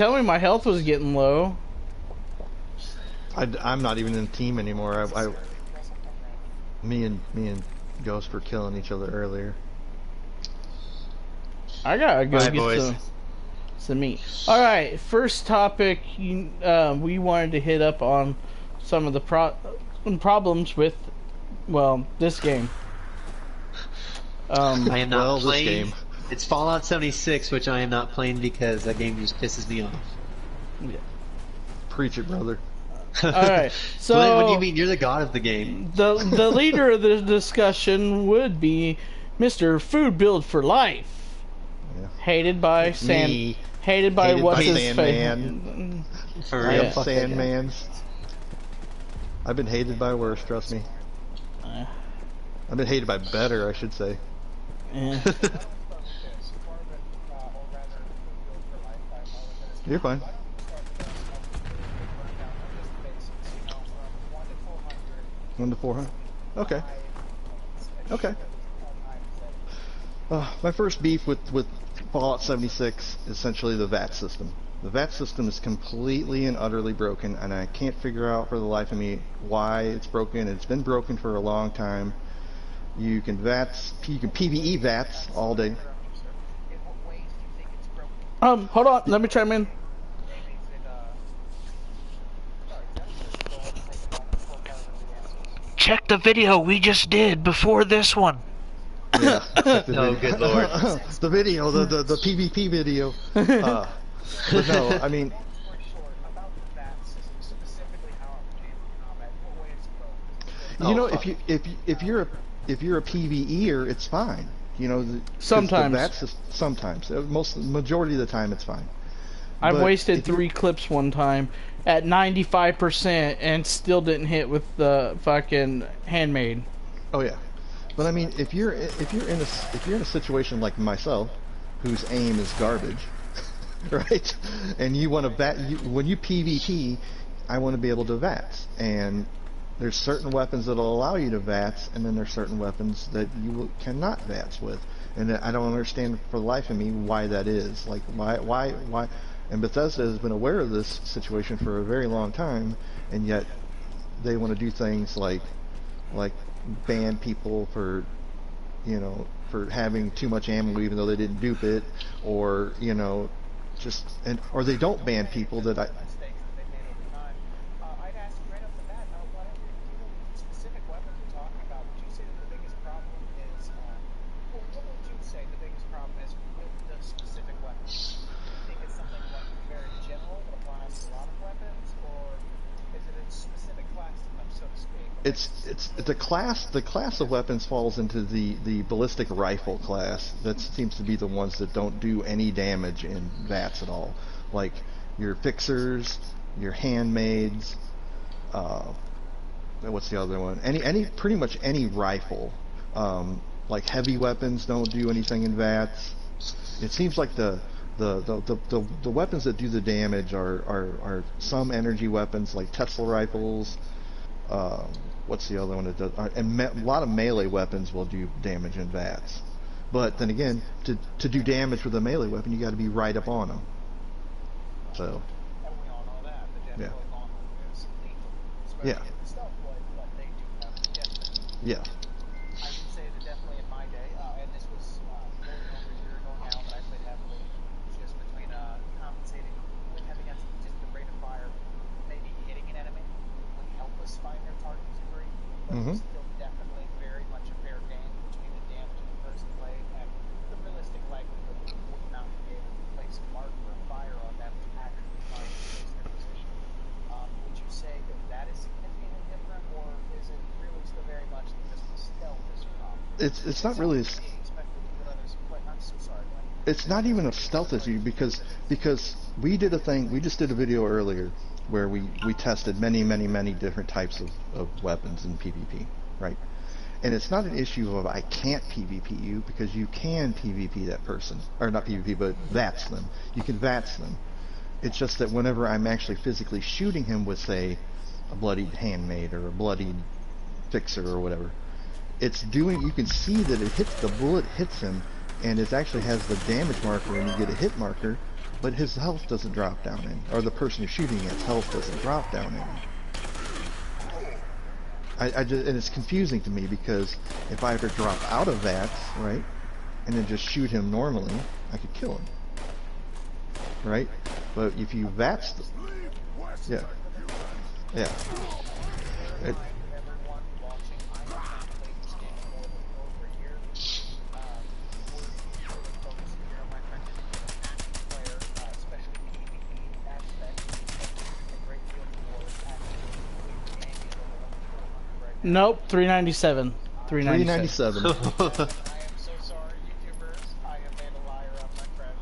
Tell me my health was getting low. I'm not even in the team anymore. Me and Ghost were killing each other earlier. I gotta go Alright, get boys. some meat. All right, first topic. We wanted to hit up on some of the problems with, well, this game. I am not Well, this playing. game. It's Fallout 76, which I am not playing because that game just pisses me off. Yeah. Preach it, brother. All right, so Glenn, what do you mean? You're the god of the game. the leader of the discussion would be Mr. Food Build for Life, Yeah. hated by Me. hated by Hated what's by his Sandman. face. For I real. am Fuck that guy. Sandman's. I've been hated by worse, trust me. I've been hated by better, I should say. Yeah. You're fine. One to 400. Okay. Okay. My first beef with Fallout 76 is essentially the VAT system. The VAT system is completely and utterly broken, and I can't figure out for the life of me why it's broken. It's been broken for a long time. You can PvE VATs all day. Hold on, let me chime in. Check the video we just did before this one. Yeah. Oh, good lord. The video, the PvP video. But no, I mean, you know, if you're a PvEer, it's fine. You know, Sometimes. Sometimes, majority of the time, it's fine. I've But wasted if you- 3 clips one time at 95% and still didn't hit with the fucking handmade. Oh yeah, but I mean, if you're in a situation like myself, whose aim is garbage, right? And you want to when you PvP, I want to be able to VATS, and there's certain weapons that'll allow you to VATS, and then there's certain weapons that you cannot VATS with, and I don't understand for the life of me why that is. Like why? And Bethesda has been aware of this situation for a very long time, and yet they want to do things like ban people for, you know, for having too much ammo even though they didn't dupe it, or, you know, or they don't ban people that it's the class of weapons falls into the ballistic rifle class. That seems to be the ones that don't do any damage in VATS at all, like your fixers, your handmaids, what's the other one, pretty much any rifle, like heavy weapons don't do anything in VATS. It seems like the weapons that do the damage are some energy weapons like Tesla rifles. What's the other one that does? And a lot of melee weapons will do damage in VATS. But then again, to do damage with a melee weapon, you got to be right up on them. So. Yeah. Yeah. Yeah. Mm-hmm. Still definitely very much a fair game between the damage of the person playing and the realistic likelihood that you would not be able to place a marker or fire on them to actually find their position. Would you say that is significantly different, or is it really still very much just the stealth is your problem? It's not really. It's not even a stealth issue because we did a thing. We just did a video earlier where we tested many different types of weapons in PvP, right? And it's not an issue of I can't PvP you, because you can PvP that person, or not PvP, but VATS them. You can VATS them. It's just that whenever I'm actually physically shooting him with, say, a bloodied handmaid or a bloodied fixer or whatever, it's doing. You can see that the bullet hits him, and it actually has the damage marker, and you get a hit marker. but his health doesn't drop down any, or the person you're shooting at's health doesn't drop down any. And it's confusing to me because if I ever drop out of that, right, and then just shoot him normally, I could kill him, right? But if you VATS, yeah, yeah. It, Everyone watching, I have not played this game more than over a year. We're really focusing here on my friend is an active player, especially PvP aspect. A great deal towards actually completing the game. He's over level 400 right now. Nope, 397. 397. 397. I am so sorry, YouTubers. I have made a liar of my friend,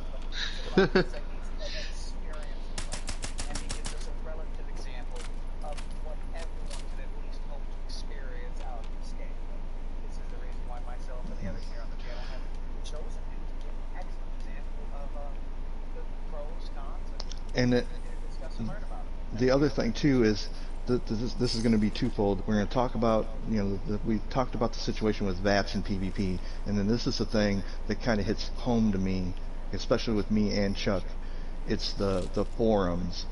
but he's an experienced player, and he gives us a relative example of what everyone can at least hope to experience out of this game. This is the reason why myself and the others here on the channel have chosen him to give an excellent example of the pros, cons, And and discuss and learn about it. the other thing too is this is going to be twofold. We're going to talk about, we talked about the situation with VATS and PvP, and then this is the thing that kind of hits home to me, especially with me and Chuck. It's the forums,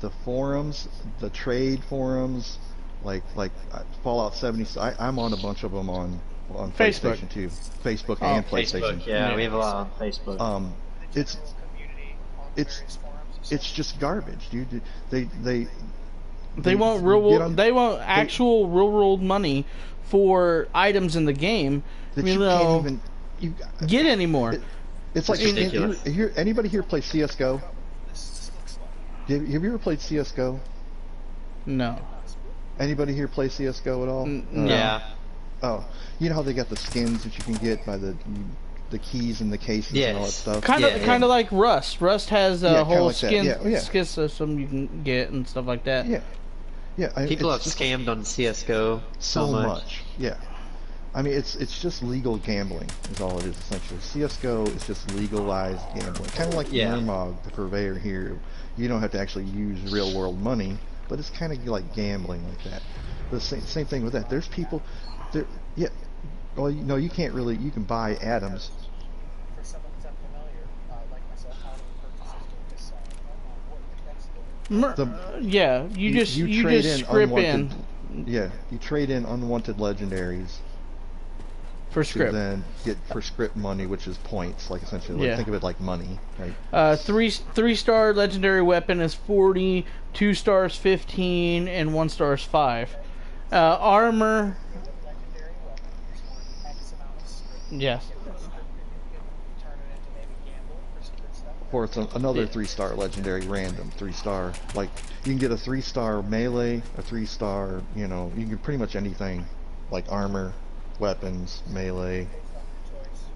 the trade forums, like Fallout 70. I'm on a bunch of them on Facebook. PlayStation too, Facebook Oh, and PlayStation. Facebook, yeah, we have a lot on Facebook. It's Community on it's various forums. it's just garbage, dude. They want actual real world money for items in the game. that You you know, can't even get anymore. It's like ridiculous. anybody here play CS:GO? Have you ever played CS:GO? No. Anybody here play CS:GO at all? No. Yeah. Oh, you know how they got the skins that you can get by the keys and the cases and all that Yes. stuff. Kind of, Yeah. like Rust. Rust has a Yeah, kinda whole like that. Yeah. skin system you can get and stuff like that. Yeah, yeah. People have it's just scammed on CS:GO so much. Yeah. I mean, it's just legal gambling is all it is essentially. CS:GO is just legalized gambling, kind of like Yeah. Mermog, the purveyor here. You don't have to actually use real world money, but it's kind of like gambling like that. The same thing with that. There's people, there, yeah. Well, you can't really. You can buy atoms. For someone who's unfamiliar, like myself, how do the purchases do this work? That's the Yeah, you just trade in script unwanted, in Yeah, you trade in unwanted legendaries for to script. then get for script money, which is points. Like essentially, like, Yeah. think of it like money, right? Three-star legendary weapon is 40, 2 stars 15, and 1 star is 5. Armor, legendary weapon is worth X amount of script. yes. If the script you can turn it into maybe gamble for secret stuff. Or it's another Yeah. 3-star legendary random 3-star. Like you can get a 3-star melee, a 3-star. You can get pretty much anything, like armor, weapons, melee.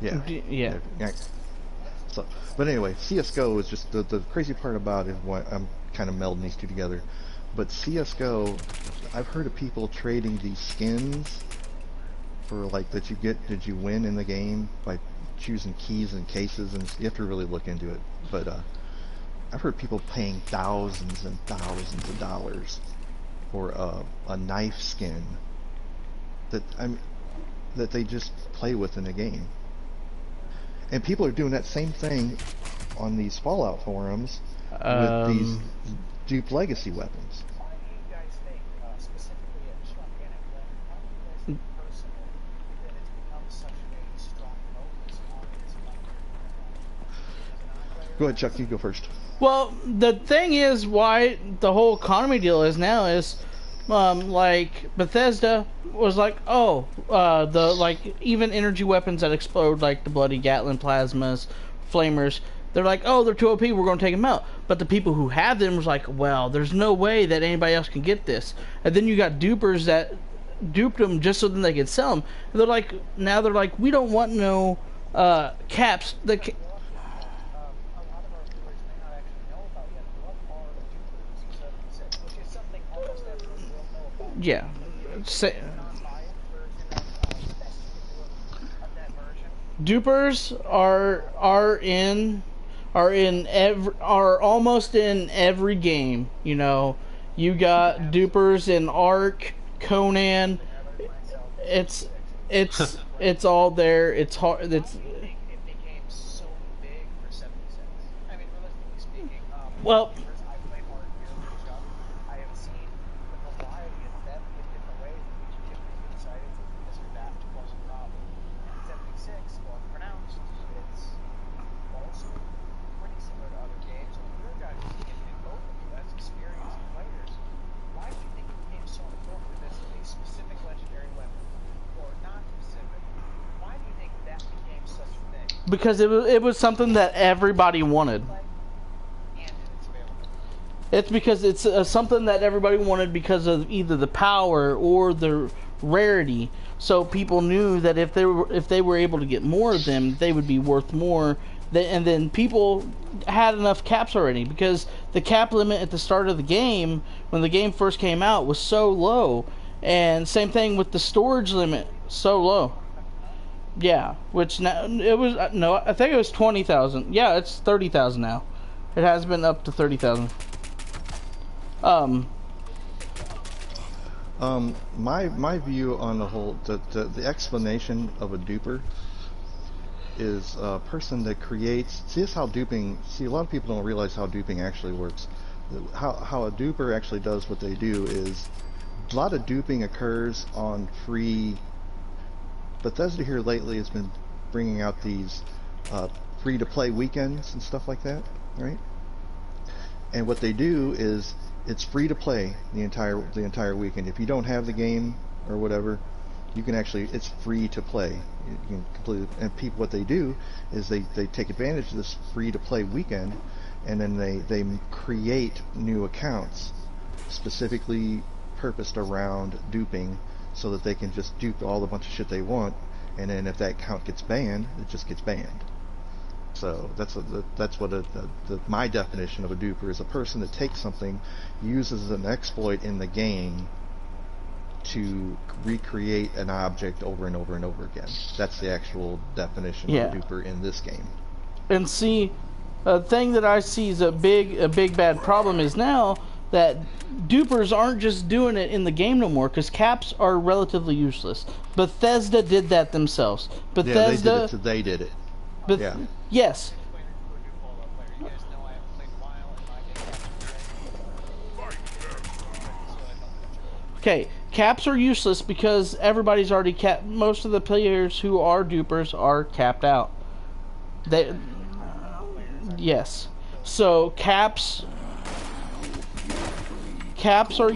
Yeah. Yeah. Yeah. So, but anyway, CS:GO is just the crazy part about it. Why I'm kind of melding these two together. But CS:GO, I've heard of people trading these skins for like that you win in the game by choosing keys and cases, and you have to really look into it. But I've heard people paying thousands and thousands of dollars for a knife skin that they just play with in the game. And people are doing that same thing on these Fallout forums with these dupe legacy weapons. Why do you guys think, specifically at Shrunk and at Glen, why do you guys think personally that it's become such a strong focus on this Go ahead, Chuck. You go first. Well, the thing is, why the whole economy deal is now is, like Bethesda was like, even energy weapons that explode, like the bloody Gatling plasmas, flamers. They're like, oh, they're too OP, we're going to take them out. But the people who have them was like, well, there's no way that anybody else can get this. And then you got dupers that duped them just so then they could sell them. And they're like, we don't want no caps. a lot of our viewers may not actually know about yet. What are dupers 76? Which is something almost everyone will know about. Yeah. Say, Inspired version of that version. dupers are almost in every game. You got dupers in Ark, Conan. It's all there. It's hard. It became so big for 76. I mean, realistically speaking, Well, I play hard here with Chuck. I have seen the variety of depth in different ways in which you can be decided for Mr. That to cause a problem. 76, or pronounced, it's also pretty similar to other games. And your guys' opinion, both of you as experienced players, why do you think it became so important for this a specific legendary weapon, or not specific? Why do you think that became such a thing? because it was something that everybody wanted. And it's available. It's because it's something that everybody wanted because of either the power or the rarity. So people knew that if they were able to get more of them, they would be worth more. And then people had enough caps already, because the cap limit at the start of the game, when the game first came out, was so low. And same thing with the storage limit, so low. Yeah, which now it was no, I think it was 20,000. Yeah, it's 30,000 now. It has been up to 30,000. My view on the whole, the explanation of a duper is a person that creates. See, this how duping. See, a lot of people don't realize how duping actually works. How a duper actually does what they do is a lot of duping occurs on free. Bethesda here lately has been bringing out these free-to-play weekends and stuff like that, right? And what they do is it's free to play the entire weekend. If you don't have the game or whatever, you can actually, it's free to play. You can completely, and people, what they do is they take advantage of this free to play weekend, and then they create new accounts specifically purposed around duping, so that they can just dupe all the bunch of shit they want, and then if that account gets banned, it just gets banned. So that's what my definition of a duper is: a person that takes something, uses an exploit in the game to recreate an object over and over and over again. That's the actual definition of a duper in this game. And see, a thing that I see is a big bad problem is now that dupers aren't just doing it in the game no more, because caps are relatively useless. Bethesda did that themselves. Bethesda, yeah, they did it. Yeah. Yes. Okay, caps are useless because everybody's already capped. Most of the players who are dupers are capped out. Yes. So caps are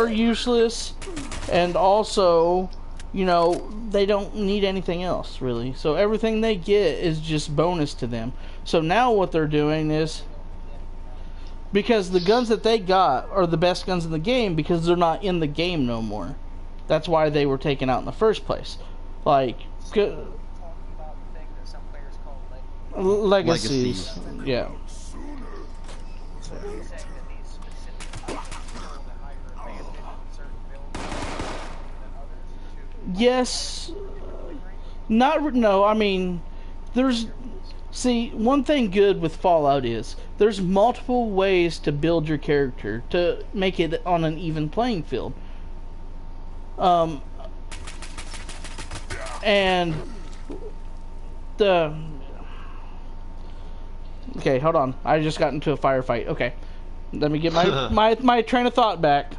useless, and also, you know, they don't need anything else really. So everything they get is just bonus to them. So now what they're doing is, because the guns that they got are the best guns in the game because they're not in the game no more. That's why they were taken out in the first place. Like legacies. Yeah. Yes. No, I mean, see, one thing good with Fallout is there's multiple ways to build your character to make it on an even playing field. And okay, hold on. I just got into a firefight. Okay. Let me get my train of thought back.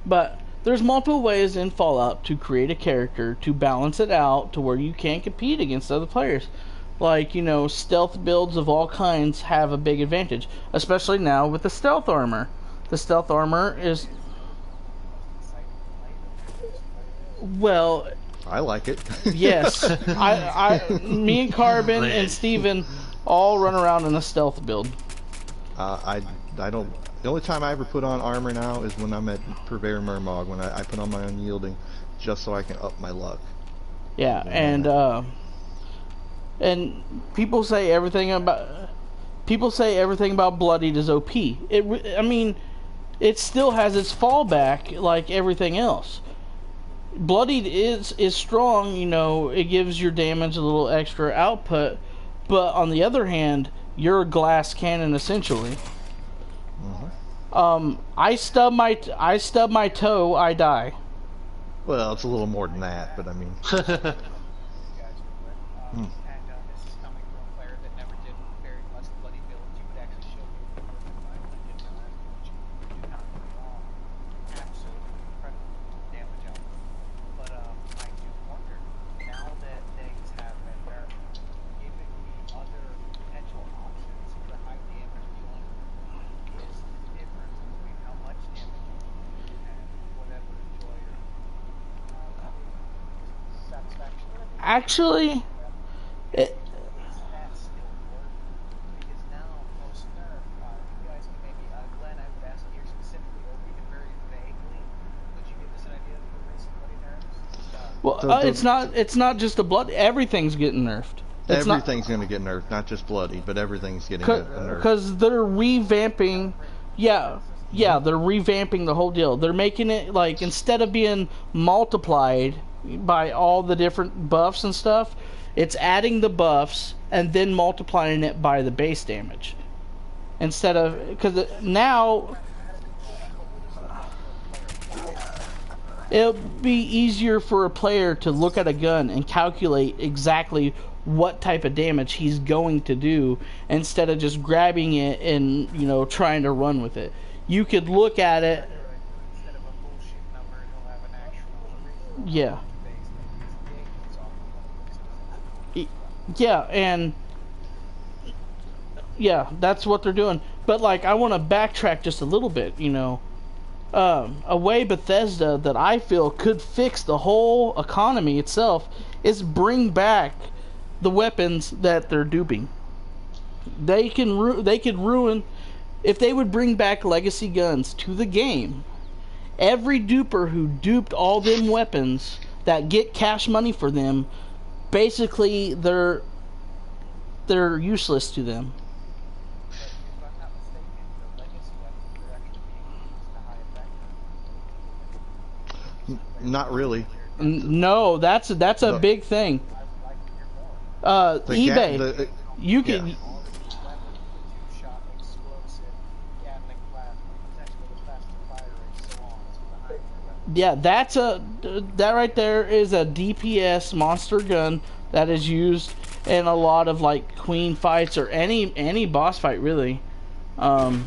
But there's multiple ways in Fallout to create a character to balance it out to where you can't compete against other players. Like, you know, stealth builds of all kinds have a big advantage, especially now with the stealth armor. The stealth armor is, well, I like it. Yes. Me and Carbon and Steven all run around in a stealth build. I don't. The only time I ever put on armor now is when I'm at Purveyor Mermog, when I put on my unyielding, just so I can up my luck. Yeah, and people say everything about Bloodied is OP. I mean, it still has its fallback like everything else. Bloodied is strong, you know, it gives your damage a little extra output, but on the other hand, you're a glass cannon essentially. I stub my toe, I die. Well, it's a little more than that, but I mean. And this is coming from a player that never did very much bloody builds. You would Actually, it, Is that still work? Because now most nerf, you guys can maybe, Glenn, I would ask you specifically, or even very vaguely, would you give us an idea of the recent bloody nerfs? well, it's not just the blood. Everything's getting nerfed. It's Everything's going to get nerfed, not just bloody, but everything's getting nerfed. Because they're revamping. Yeah, they're revamping the whole deal. They're making it like instead of being multiplied by all the different buffs and stuff, it's adding the buffs and then multiplying it by the base damage. Instead of because now it'll be easier for a player to look at a gun and calculate exactly what type of damage he's going to do instead of just grabbing it and, you know, trying to run with it. You could look at it. Instead of a bullshit number, he'll have an actual reason. Yeah. Yeah, and yeah, that's what they're doing. But like, I want to backtrack just a little bit, you know. A way Bethesda that I feel could fix the whole economy itself is bring back the weapons that they're duping. They could ruin if they would bring back legacy guns to the game. Every duper who duped all them weapons that get cash money for them, basically they're useless to them. If I'm not mistaken, the legacy weapons are actually being used to high effect. Not really. No, that's a big thing. I would like to hear more. eBay, you can. All these weapons, the two-shot explosive, Gatling plasma, potentially the faster fire rate, so on. So the higher weapon. Yeah, that right there is a DPS monster gun that is used in a lot of like queen fights or any boss fight really. Glenn, can you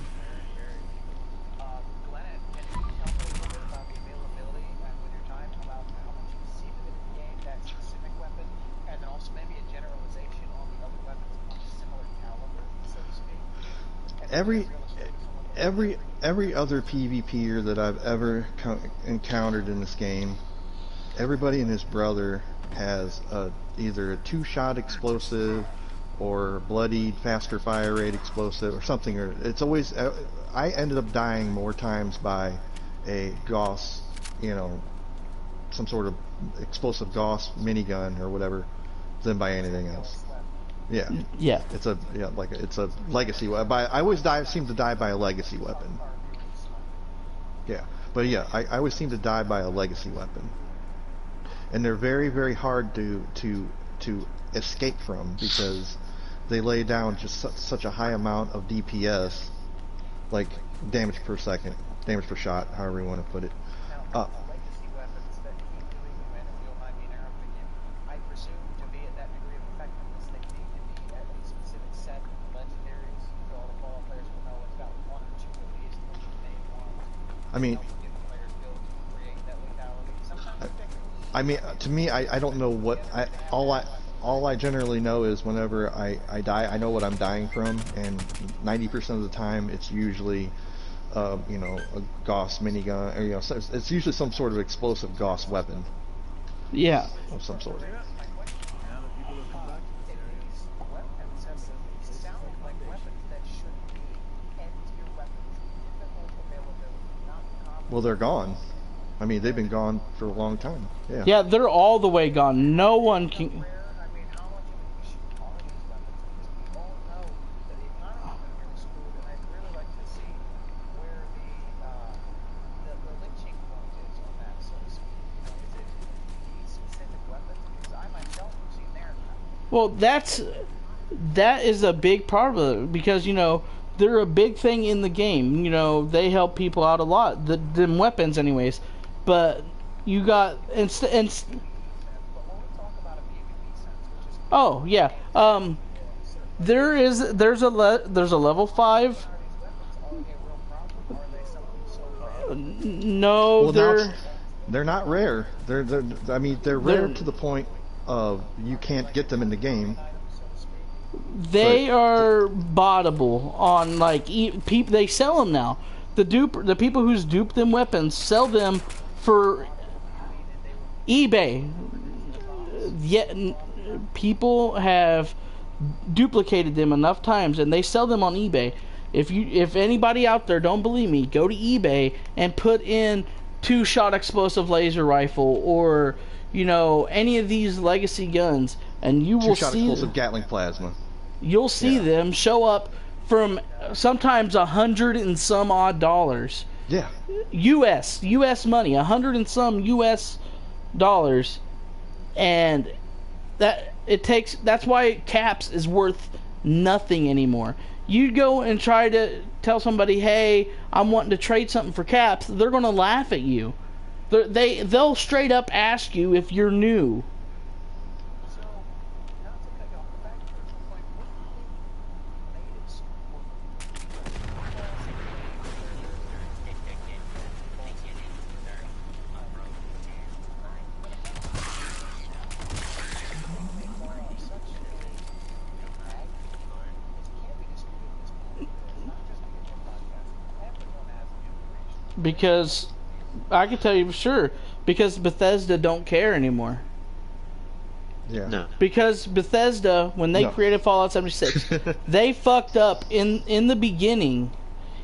tell me a little bit about the availability and with your time about how much you've seen of it in the game, that specific weapon, and then also maybe a generalization on the other weapons of similar caliber, so to speak? And Every other PvPer that I've ever encountered in this game, everybody and his brother has either a two-shot explosive or bloodied faster fire rate explosive or something. Or it's always I ended up dying more times by a Gauss, you know, some sort of explosive Gauss minigun or whatever, than by anything else. Yeah. Yeah. It's a legacy weapon. I always seem to die by a legacy weapon. Yeah, but yeah, I always seem to die by a legacy weapon, and they're very, very hard to escape from because they lay down just such a high amount of DPS, like damage per second, damage per shot, however you want to put it. Now, legacy weapons that keep doing them, and if you don't mind me interrupting you, I presume to be at that degree of effectiveness, they need to be at a specific set of legendaries, so all the Fallout players will know it's got one or two at least, the main ones. I mean, Don't give players build to create that lethality. Sometimes it's ridiculous. I mean, to me, I don't know what all I generally know is whenever I die, I know what I'm dying from, and 90% of the time it's usually you know, a Gauss minigun, or you know, it's usually some sort of explosive Gauss weapon Yeah. of some sort. My question if these weapons have sound like weapons that should be end-tier weapons, difficult availability, not common. Well, they're gone. I mean, they've been gone for a long time. Yeah. Yeah, they're all the way gone. No one can. Rare, I mean, how much of a issue are these weapons? Because we all know that the economy's been really screwed, and I'd really like to see where the lynching point is on that, so to speak. You know, is it these specific weapons? Because I myself have seen their Well, that is a big part of it because you know they're a big thing in the game. You know they help people out a lot. Them weapons, anyways. But you got but when we talk about a PvP sense, which is oh yeah. There's a level 5. are these weapons, are they a real problem, or are they something so rare? No, Well, now they're not rare. I mean, they're rare to the point of you can't get them in the game. they are bottable on like they sell them now. The people who's duped them weapons sell them for eBay. yet people have duplicated them enough times, and they sell them on eBay. If anybody out there don't believe me, go to eBay and put in 2-shot explosive laser rifle, or any of these legacy guns, and you will 2-shot see explosive Gatling plasma. you'll see them show up from sometimes $100 and some odd dollars. Yeah. U.S. money, $100 and some U.S. dollars, and that's why caps is worth nothing anymore. You go and try to tell somebody, hey, I'm wanting to trade something for caps, they're going to laugh at you. They'll straight up ask you if you're new. So, not to cut you off, back to your point, what do you think made it so Because I can tell you for sure, because Bethesda don't care anymore. Yeah. No. Because Bethesda, when they created Fallout 76, they fucked up in the beginning,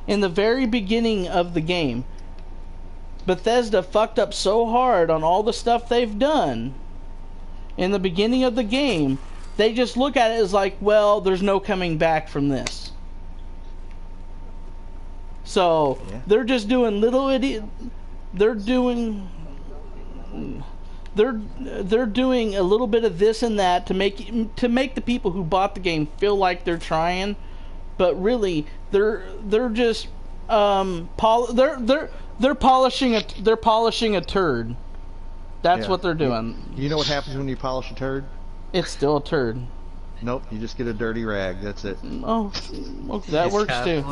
in the very beginning of the game. Bethesda fucked up so hard on all the stuff they've done in the beginning of the game, they just look at it as like, well, there's no coming back from this. So they're just doing little idiot. They're doing a little bit of this and that to make the people who bought the game feel like they're trying, but really they're just they're polishing a turd. That's what they're doing. You know what happens when you polish a turd? It's still a turd. Nope, you just get a dirty rag. That's it. Oh, that works too.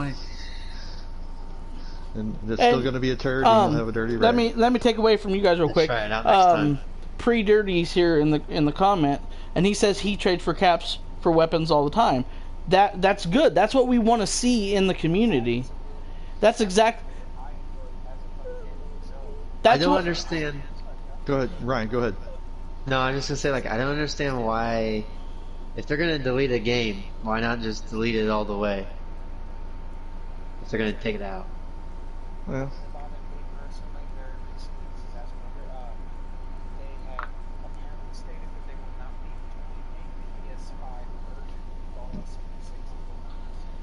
And it's still going to be a turd, and you'll have a dirty rag. Let me take away from you guys real quick. Try it out next time. Pre-Dirty's here in the comment, and he says he trades for caps for weapons all the time. That's good. That's what we want to see in the community. That's exact. I don't understand. Go ahead, Ryan. Go ahead. No, I'm just gonna say, I don't understand why, if they're gonna delete a game, why not just delete it all the way? If they're gonna take it out. Well,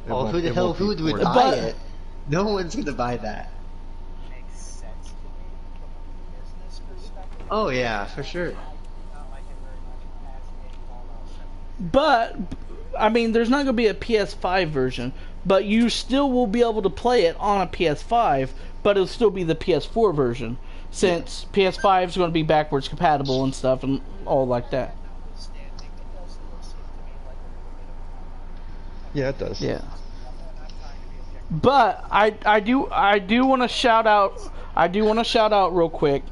Oh, who the hell would buy it? No one's gonna buy that. Makes sense to me from a business perspective. Oh yeah, for sure. Not like it very much as a Fallout 76. But I mean, there's not going to be a PS5 version, but you still will be able to play it on a PS5, but it'll still be the PS4 version, since PS5 is going to be backwards compatible and stuff and all like that. yeah, it does. Yeah. But I do want to shout out real quick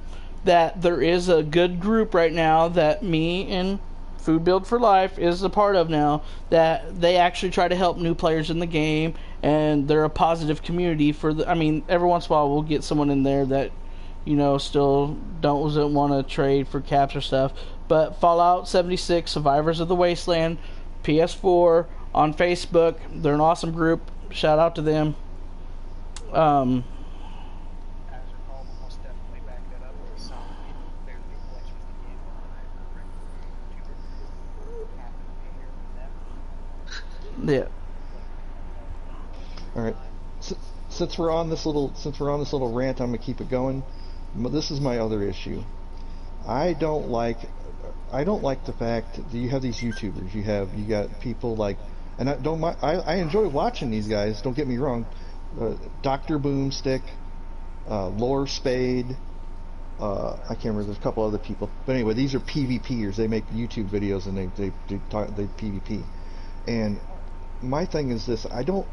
that there is a good group right now that me and Food Build for Life is a part of now, that they actually try to help new players in the game, and they're a positive community for the. I mean, every once in a while we'll get someone in there that, still doesn't want to trade for caps or stuff. But Fallout 76, Survivors of the Wasteland, PS4 on Facebook, they're an awesome group. Shout out to them. As recalled, most definitely back that up with some fairly collection of the game on happy to be here with them. Yeah. All right. Since we're on this little rant, I'm gonna keep it going. This is my other issue. I don't like the fact that you have these YouTubers. You got people like, and I enjoy watching these guys. Don't get me wrong. Dr. Boomstick, Lore Spade. I can't remember. There's a couple other people, but anyway, these are PvPers. They make YouTube videos and they PvP. And my thing is this: I'll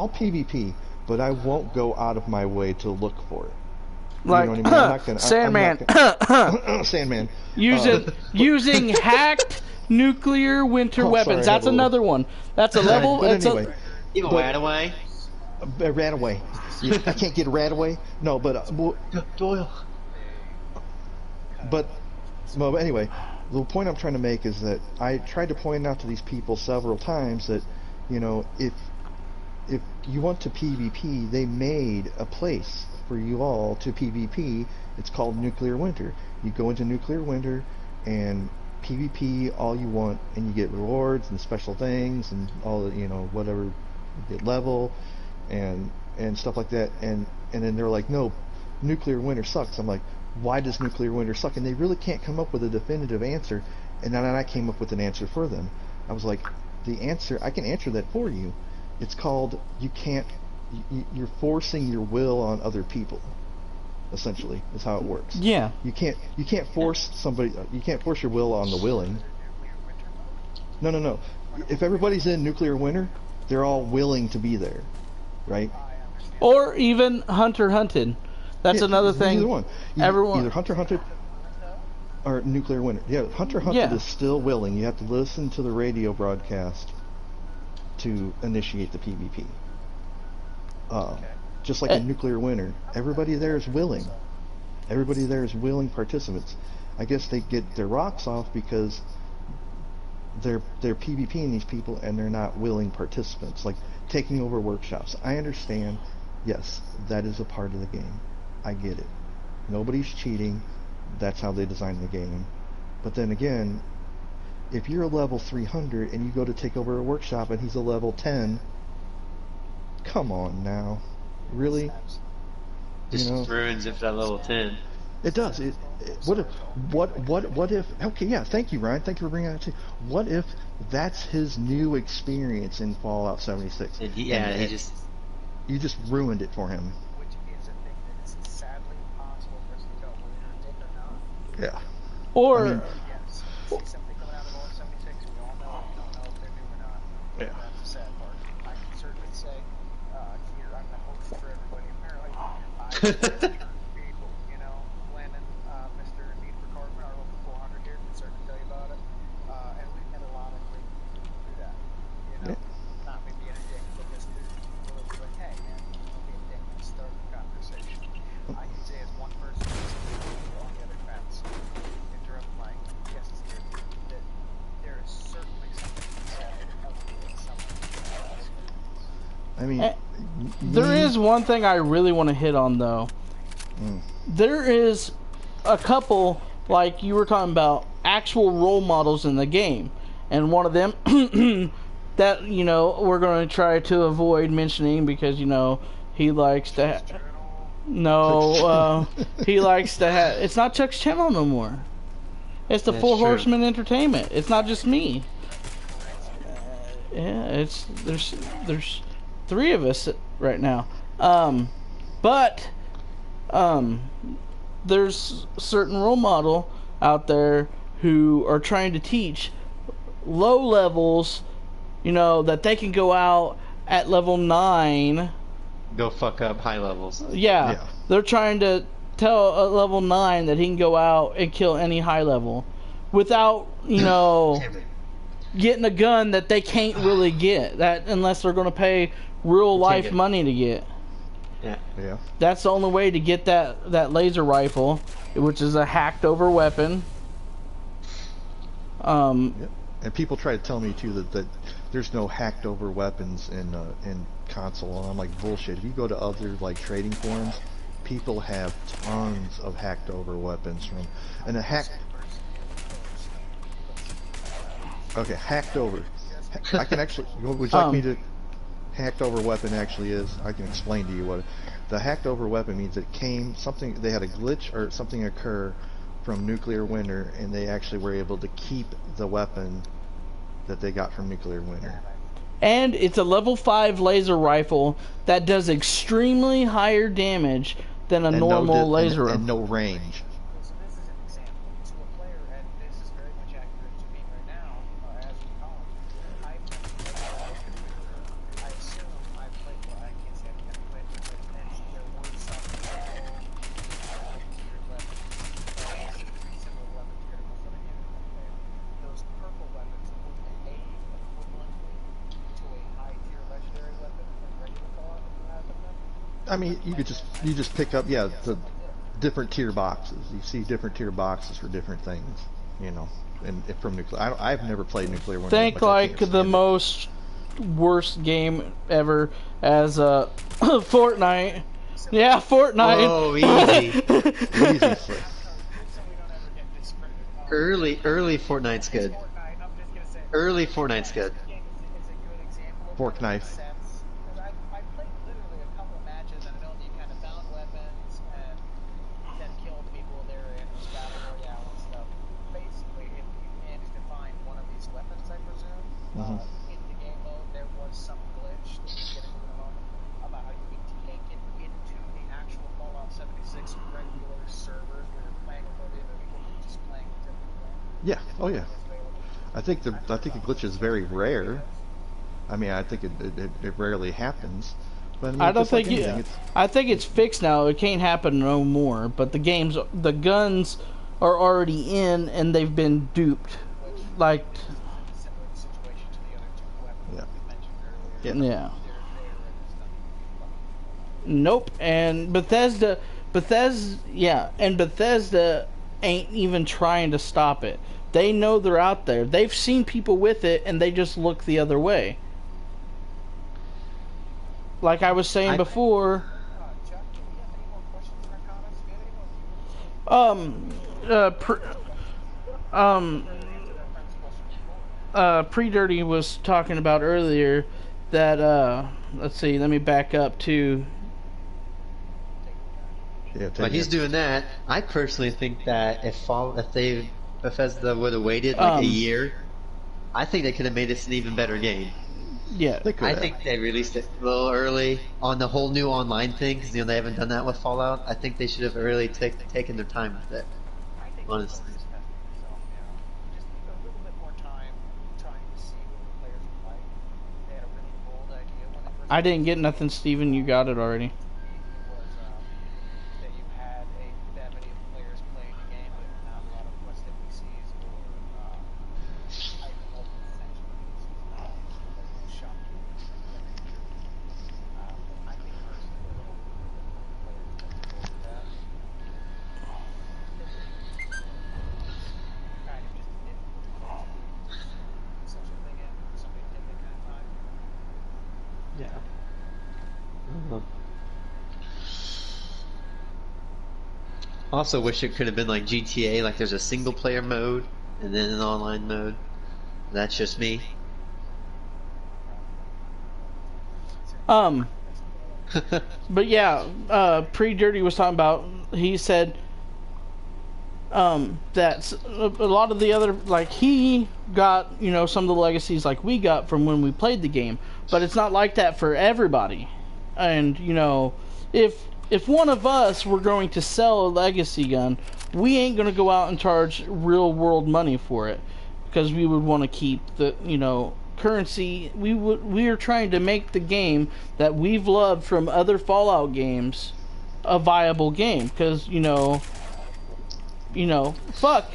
PvP, but I won't go out of my way to look for it. Like, you know what I mean? I'm not gonna, Sandman. Sandman. Using hacked nuclear winter weapons. Sorry, That's another one. That's a level. But That's anyway, You ran away. ran away. I can't get ran away. No, but Doyle. But, well, anyway, the point I'm trying to make is that I tried to point out to these people several times that, you know, if you want to PvP, they made a place for you all to PvP. It's called Nuclear Winter. You go into Nuclear Winter and PvP all you want, and you get rewards and special things and all the, you know, whatever, you get level and stuff like that. And then they're like, no, Nuclear Winter sucks. I'm like, why does Nuclear Winter suck? And they really can't come up with a definitive answer. And then I came up with an answer for them. I was like, the answer, I can answer that for you. It's called, you can't, you're forcing your will on other people. Essentially, is how it works. Yeah. You can't force somebody. You can't force your will on the willing. No. If everybody's in Nuclear Winter, they're all willing to be there, right? Or even Hunter Hunted. That's another thing. Either one. Everyone. Either Hunter Hunted or Nuclear Winter. Yeah, Hunter Hunted is still willing. You have to listen to the radio broadcast to initiate the PvP. Just like in Nuclear Winter, everybody there is willing. Everybody there is willing participants. I guess they get their rocks off because they're PvPing these people and they're not willing participants, like taking over workshops. I understand. Yes, that is a part of the game. I get it. Nobody's cheating. That's how they designed the game. But then again, if you're a level 300 and you go to take over a workshop and he's a level 10, come on now. Really? Just ruins if that level 10. It does. What if? Okay, yeah. Thank you, Ryan. Thank you for bringing that too. What if that's his new experience in Fallout 76? And he just you just ruined it for him. Which is a thing that is sadly impossible for us to tell whether you're a dick or not. Yeah. Or I mean, Yes, see something coming out of Fallout 76, we all know, we don't know if they're new or not. Yeah. That's the sad part. I can certainly say, here I'm the host for everybody. Apparently, I people, you know, Landon, Mr. Need for Carbon, our local 400 here, can certainly tell you about it. And we've had a lot of great people do that. You know, not me being a dick, but just to be like, hey, man, don't be a dick and start the conversation. I can say as one person on the other fence, interrupt my guests here, that there is certainly something to be said about someone else. I mean, there is one thing I really want to hit on, though. There is a couple, like you were talking about, actual role models in the game. And one of them that, you know, we're going to try to avoid mentioning because, you know, he likes to... he likes to have... It's not Chuck's channel no more. It's the That's Four true. Horsemen Entertainment. It's not just me. Yeah, it's... There's 3 of us right now. But there's certain role model out there who are trying to teach low levels, you know, that they can go out at level 9. go fuck up high levels. Yeah. They're trying to tell a level 9 that he can go out and kill any high level without, you know, getting a gun that they can't really get, that unless they're going to pay real life get- money to get. Yeah. That's the only way to get that laser rifle, which is a hacked over weapon. And people try to tell me too that there's no hacked over weapons in console, and I'm like, bullshit. If you go to other like trading forums, people have tons of hacked over weapons from, and a hack. Okay, hacked over. I can actually. Would you like me to? Hacked over weapon actually is. I can explain to you what the hacked over weapon means. It came something. They had a glitch or something occur from Nuclear Winter, and they actually were able to keep the weapon that they got from Nuclear Winter. And it's a level 5 laser rifle that does extremely higher damage than a And normal laser rifle. and no range. So this is an example. So a player, and this is very much accurate to me right now, as we call it, I assume I played, well, I can't say I've never played, but there were some similar weapons, criticals that I handed there. Those purple weapons would behave equivalently to a high tier legendary weapon and regular Fallout would have in them. I mean, you just pick up, different tier boxes. You see different tier boxes for different things, you know. And from nuclear, I've never played nuclear war. Think like the most worst game ever as Fortnite. Yeah, Fortnite. Oh, easy. Easy. So we don't ever get discredited. Early Fortnite's good. Fortnite, I'm just gonna say. Early Fortnite's good. This game is a good example of Fork what knife. makes sense. 'Cause I played literally a couple of matches and I know that you kind of found weapons and then killed people there in this battle royale and stuff. Basically, if you managed to find one of these weapons, I presume, in the game mode, there was some glitch that you get into in a moment about how you could take it into the actual Fallout 76 regular servers where you're playing with all the other people who are just playing a different game. Yeah. Oh yeah. I think the glitch is very rare. I mean, I think it rarely happens. But I, mean, I don't just like think anything, I think it's fixed now. It can't happen no more. But the guns are already in, and they've been duped. Like, Similar situation to the other two weapons Yeah. that we mentioned earlier. Yeah. yeah. They're Nope. And Bethesda ain't even trying to stop it. They know they're out there. They've seen people with it, and they just look the other way. Like I was saying before, Chuck, do we have any more questions or comments? Do you have any more Pre-Dirty was talking about earlier that let's see, let me back up to Yeah. But he's doing that. I personally think that if Bethesda would have waited like a year, I think they could have made this an even better game. yeah. They could I have. think they released it a little early on the whole new online thing because they haven't done that with Fallout. I think they should have really taken their time with it. I think Honestly. it's testing itself, yeah. Just a little bit more time trying to see what the players would like. They had a really bold idea when they first I didn't get nothing, Steven. You got it already. was that you had that many of the players playing the game, but not a lot of Quest NPCs or item open essentially NPCs. Shop keepers. I think personally, players look forward to that. Kind of just didn't such a thing in somebody did that kind of time. Yeah. Also wish it could have been like GTA, like there's a single player mode and then an online mode. That's just me. But yeah, Pre-Dirty was talking about, he said that a lot of the other, like, he got, you know, some of the legacies like we got from when we played the game, but it's not like that for everybody. And, you know, if one of us were going to sell a legacy gun, we ain't going to go out and charge real world money for it, because we would want to keep the, you know, currency. We are trying to make the game that we've loved from other Fallout games a viable game, because you know fuck,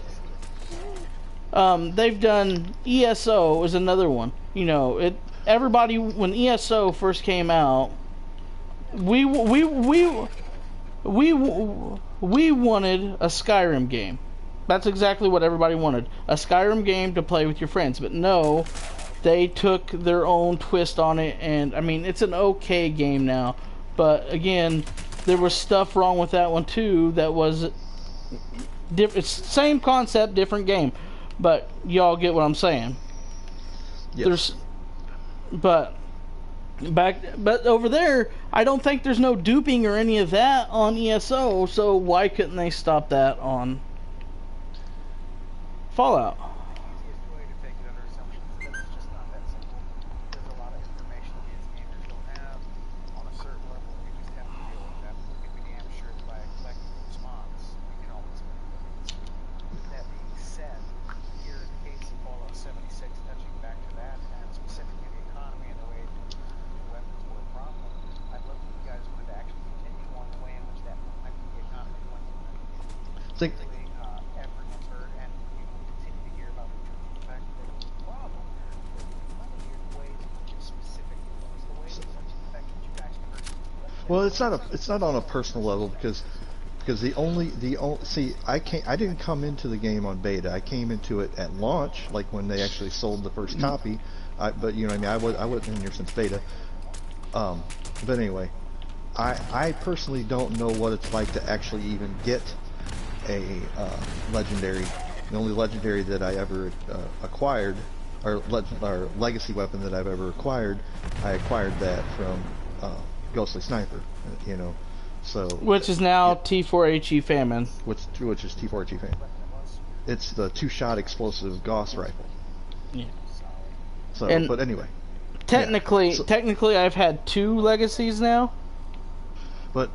they've done ESO is another one. You know, everybody, when ESO first came out, we wanted a Skyrim game. That's exactly what everybody wanted, a Skyrim game to play with your friends. But no, they took their own twist on it, and I mean, it's an okay game now, but again, there was stuff wrong with that one too that was it's same concept, different game, but y'all get what I'm saying. Yes. But over there, I don't think there's no duping or any of that on ESO, so why couldn't they stop that on Fallout? Easiest way to take it under assumption is that it's just not that simple. There's a lot of information these gamers don't have. On a certain level, we just have to deal with that. We can be damn sure that by a collective response, we can always make it. That being said, here in the case of Fallout 76, touching back to that, and specifically the economy and the way the weapons were a problem, I'd love if you guys would actually continue on the way in which that affected the economy once Think, effort was heard, and we will continue to hear about the fact that there was a problem. Let me hear the ways in which it specifically was, the ways in which it affected you guys personally. well, it's not on a personal level, because because I didn't come into the game on beta. I came into it at launch, like when they actually sold the first copy. But you know what I mean, I wasn't in here since beta. But anyway, I personally don't know what it's like to actually even get a legendary. The only legendary that I ever acquired, or legacy weapon that I've ever acquired, I acquired that from Ghostly Sniper. You know, so which is now T4HE Famine. which is T4G fan. It's the two-shot explosive Gauss rifle. Yeah. So, And- but anyway. Technically, so- technically, I've had 2 legacies now. But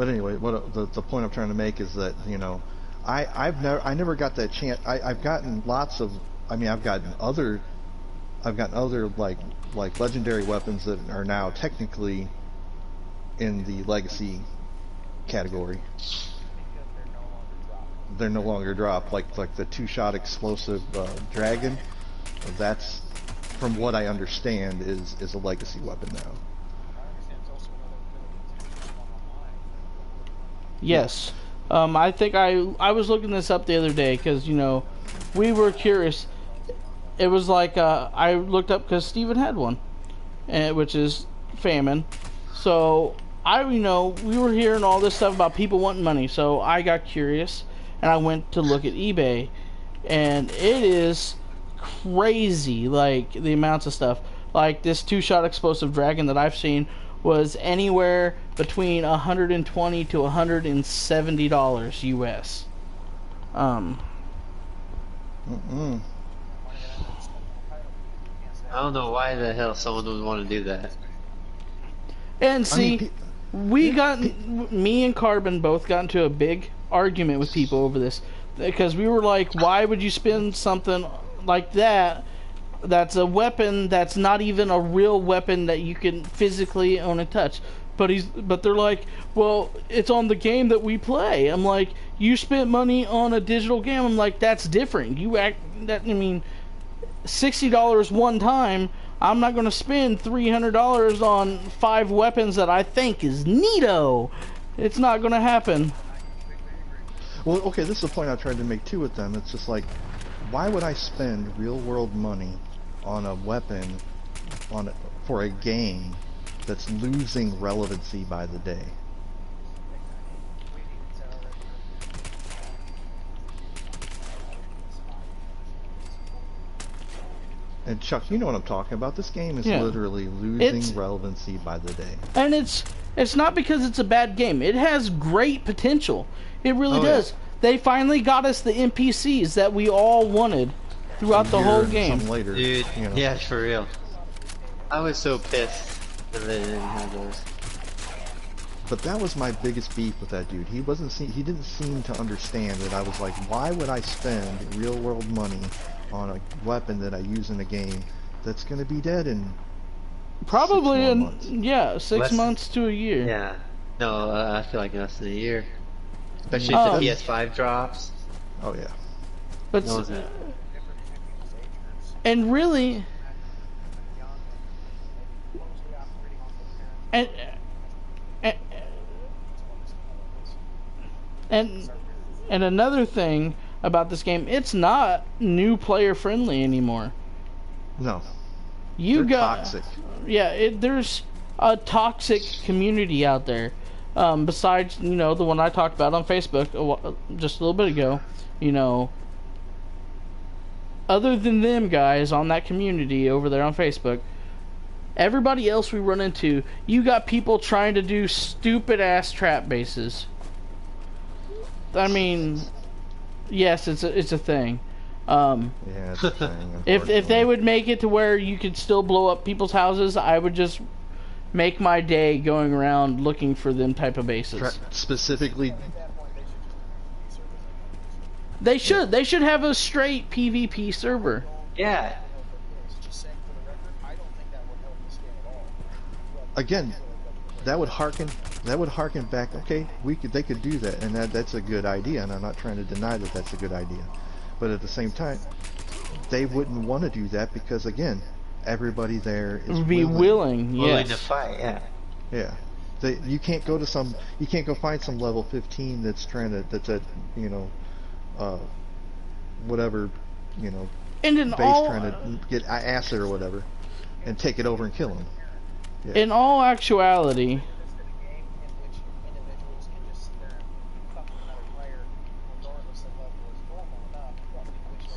anyway, what the point I'm trying to make is that, you know, I never got that chance. I've gotten lots of. I mean, I've gotten other like legendary weapons that are now technically in the legacy category. They're no longer dropped. Like the two-shot explosive dragon. That's, from what I understand, is a legacy weapon now. Yes. I think I was looking this up the other day because, you know, we were curious. It was like I looked up because Steven had one, which is Famine. So you know, we were hearing all this stuff about people wanting money. So I got curious and I went to look at eBay, and it is crazy, like the amounts of stuff. Like this two-shot explosive dragon that I've seen was anywhere between $120 to $170 US. I don't know why the hell someone would want to do that. And see, I mean, me and Carbon both got into a big argument with people over this, because we were like, why would you spend something like that? That's a weapon that's not even a real weapon that you can physically own and touch. But they're like, well, it's on the game that we play. I'm like, you spent money on a digital game. I'm like, that's different. I mean, $60 one time. I'm not going to spend $300 on 5 weapons that I think is neato. It's not going to happen. Well, okay, this is the point I tried to make too with them. It's just like, why would I spend real-world money on a weapon for a game that's losing relevancy by the day? And Chuck, you know what I'm talking about. This game is literally losing relevancy by the day. And it's not because it's a bad game. It has great potential. It really does. Yeah. They finally got us the NPCs that we all wanted throughout the whole game. Some later, Dude, you know. yeah, for real. I was so pissed that they didn't have those. But that was my biggest beef with that dude. He didn't seem to understand that I was like, why would I spend real world money on a weapon that I use in a game that's going to be dead in Probably 6 more months? 6 months to a year. Yeah. No, I feel like less than a year. Especially Oh. if the PS5 drops. Oh yeah. But No, it's not. and really, and and another thing about this game, it's not new player friendly anymore. No. You They're got toxic. Yeah, there's a toxic community out there. Besides, you know, the one I talked about on Facebook just a little bit ago, you know, other than them guys on that community over there on Facebook, everybody else we run into, you got people trying to do stupid ass trap bases. I mean, yes, it's a thing. Yeah, it's a thing. If they would make it to where you could still blow up people's houses, I would just make my day going around looking for them type of bases. Specifically, They should have a straight PvP server. Yeah. Just saying for the record, I don't think that would help this game at all. again, that would harken back. Okay, they could do that, and that's a good idea, and I'm not trying to deny that that's a good idea. But at the same time, they wouldn't want to do that because, again, everybody there is Be willing, Willing to yes. fight, yeah. Yeah. You can't go to some. You can't go find some level 15 that's that's at whatever And in base all trying to get acid or whatever, and take it over and kill him. Yeah. in all actuality, This is a game in which individuals can just sit there and fuck another player, regardless of level is normal enough, but in which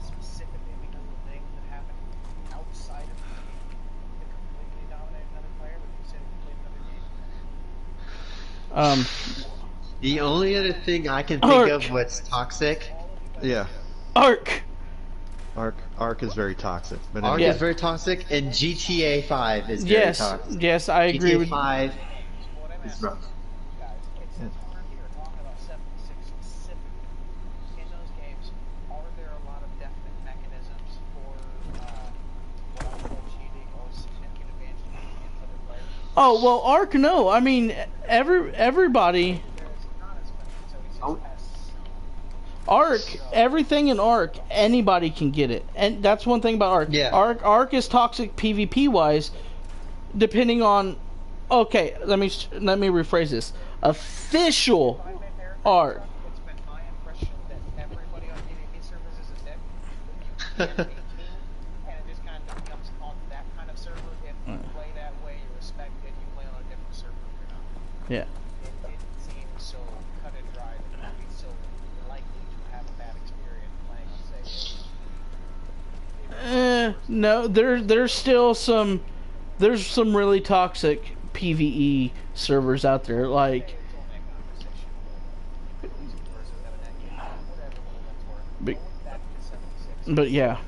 specifically because of things that happen outside of the game to completely dominate another player, but you said complete another game. The only other thing I can think Arc. of what's toxic, Yeah. Arc. Arc is very toxic. But Arc Yeah. is very toxic, and GTA 5 is very Yes, toxic. yes, I agree GTA with. 5 What I'm is asking rough. guys, since we're here talking about 76 specifically, in those games, are there a lot of definite mechanisms for what I call cheating or significant advantage against other players? Oh well, Arc. No, I mean everybody. There's not as many. So it's Arc, everything in Arc, anybody can get it, and that's one thing about Arc. Yeah. Arc is toxic PvP wise, depending on. Okay, let me rephrase this. Official Arc. It's been my impression that everybody on PvP servers is a dick. You can't be mean, and it just kind of becomes on that kind of server. If you play that way, you're respected. You play on a different server, you're not. Yeah. It seems so cut and dry that you'd be so likely to have a bad experience playing on, say, No, there's still some. There's some really toxic PvE servers out there, like. But, but yeah.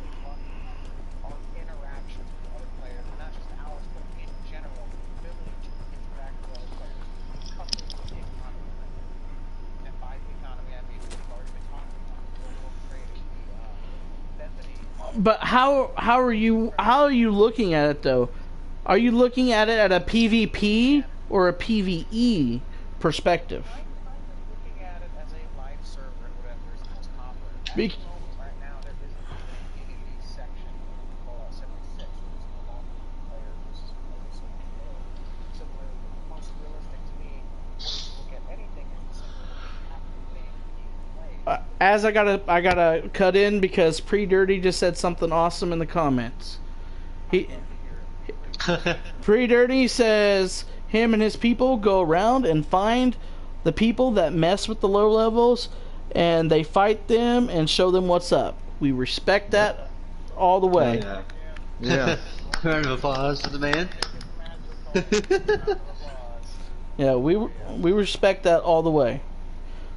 our interactions with other players, not just ours, but in general, the ability to interact with other players comes with the economy. And by the economy, I mean we've already been talking about global trading, the density. But how are you looking at it though? Are you looking at it at a PvP or a PvE perspective? I'm looking at it as a live server and whatever is the most popular. At Be- the moment, right now, there isn't even a PvP section of Fallout 76, which is no longer player versus player, so the most realistic to me way to look at anything is to simply look at the actual game being played. As I gotta cut in because Pre Dirty just said something awesome in the comments. He Pre Dirty says him and his people go around and find the people that mess with the low levels, and they fight them and show them what's up. We respect that all the way. Yeah. Yeah. Round of applause for the man. Yeah, we respect that all the way.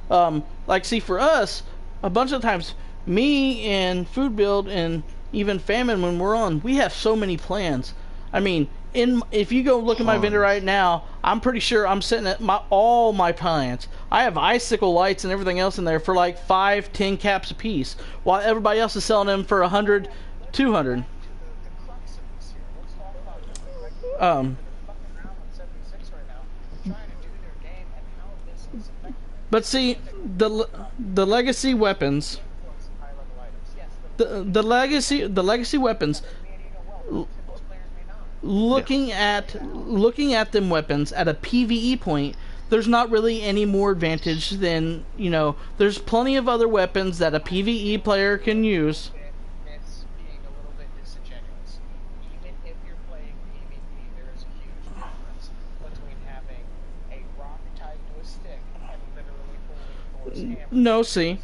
Like, see, for us, a bunch of times, me and Food Build and even Famine, when we're on, we have so many plans. I mean, if you go look at my vendor right now, I'm pretty sure I'm sitting at all my plans. I have icicle lights and everything else in there for like 5-10 caps a piece, while everybody else is selling them for 100, 200. But see, the legacy weapons, the legacy weapons. Looking at them weapons at a PvE point, there's not really any more advantage than, there's plenty of other weapons that a PvE player can use. It's being a little bit disingenuous. Even if you're playing PvP, there is a huge difference between having a rock tied to a stick and literally holding Thor's hammer. No, see,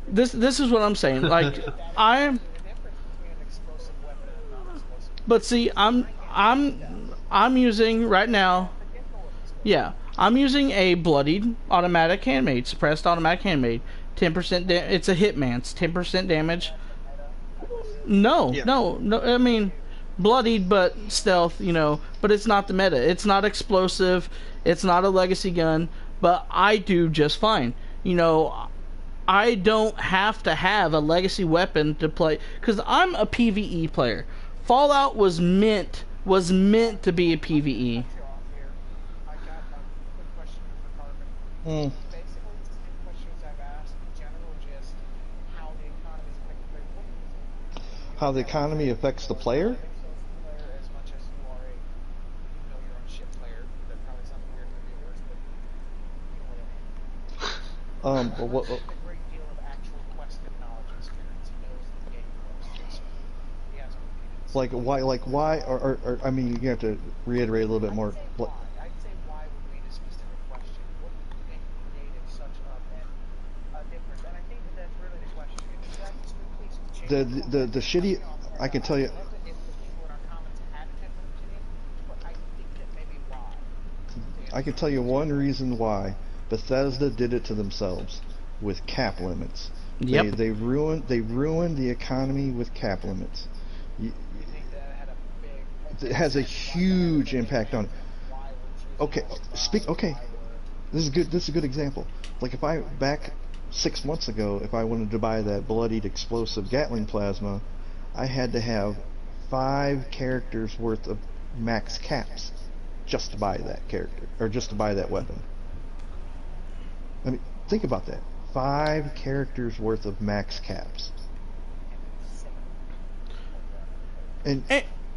this is what I'm saying. Like, The difference between an explosive weapon and a non-explosive. but see, I'm using right now. Yeah, I'm using a bloodied automatic handmade, suppressed automatic handmade. 10%. It's a Hitman's 10% damage. No. I mean, bloodied but stealth. But it's not the meta. It's not explosive. It's not a legacy gun. But I do just fine. I don't have to have a legacy weapon to play because I'm a PvE player. Fallout was meant to be a PvE. I got a quick question for Carbon. Basically, it's the same questions I've asked. In general, just how the economy is affecting the player. What do you think? How the economy affects the player? As much as you are a your own shit player. but what, A great deal of actual questing knowledge experience. He knows the game works. Just he has why, or I mean, you have to reiterate a little bit more. I'd say why would be the specific question. What do you think created such a difference? And I think that's really the question. If you have this new piece of change, The shitty, I can tell you, if the people in our comments had a different opinion, but I think that maybe why. I can tell you one reason why Bethesda did it to themselves with cap limits. Yep. They ruined the economy with cap limits. You think that had a big It has a huge impact on it. why we're choosing Okay, this is a good example. Like if I back 6 months ago, if I wanted to buy that bloodied explosive Gatling plasma, I had to have 5 characters worth of max caps just to buy that character, or just to buy that weapon. I mean, think about that. 5 characters worth of max caps. And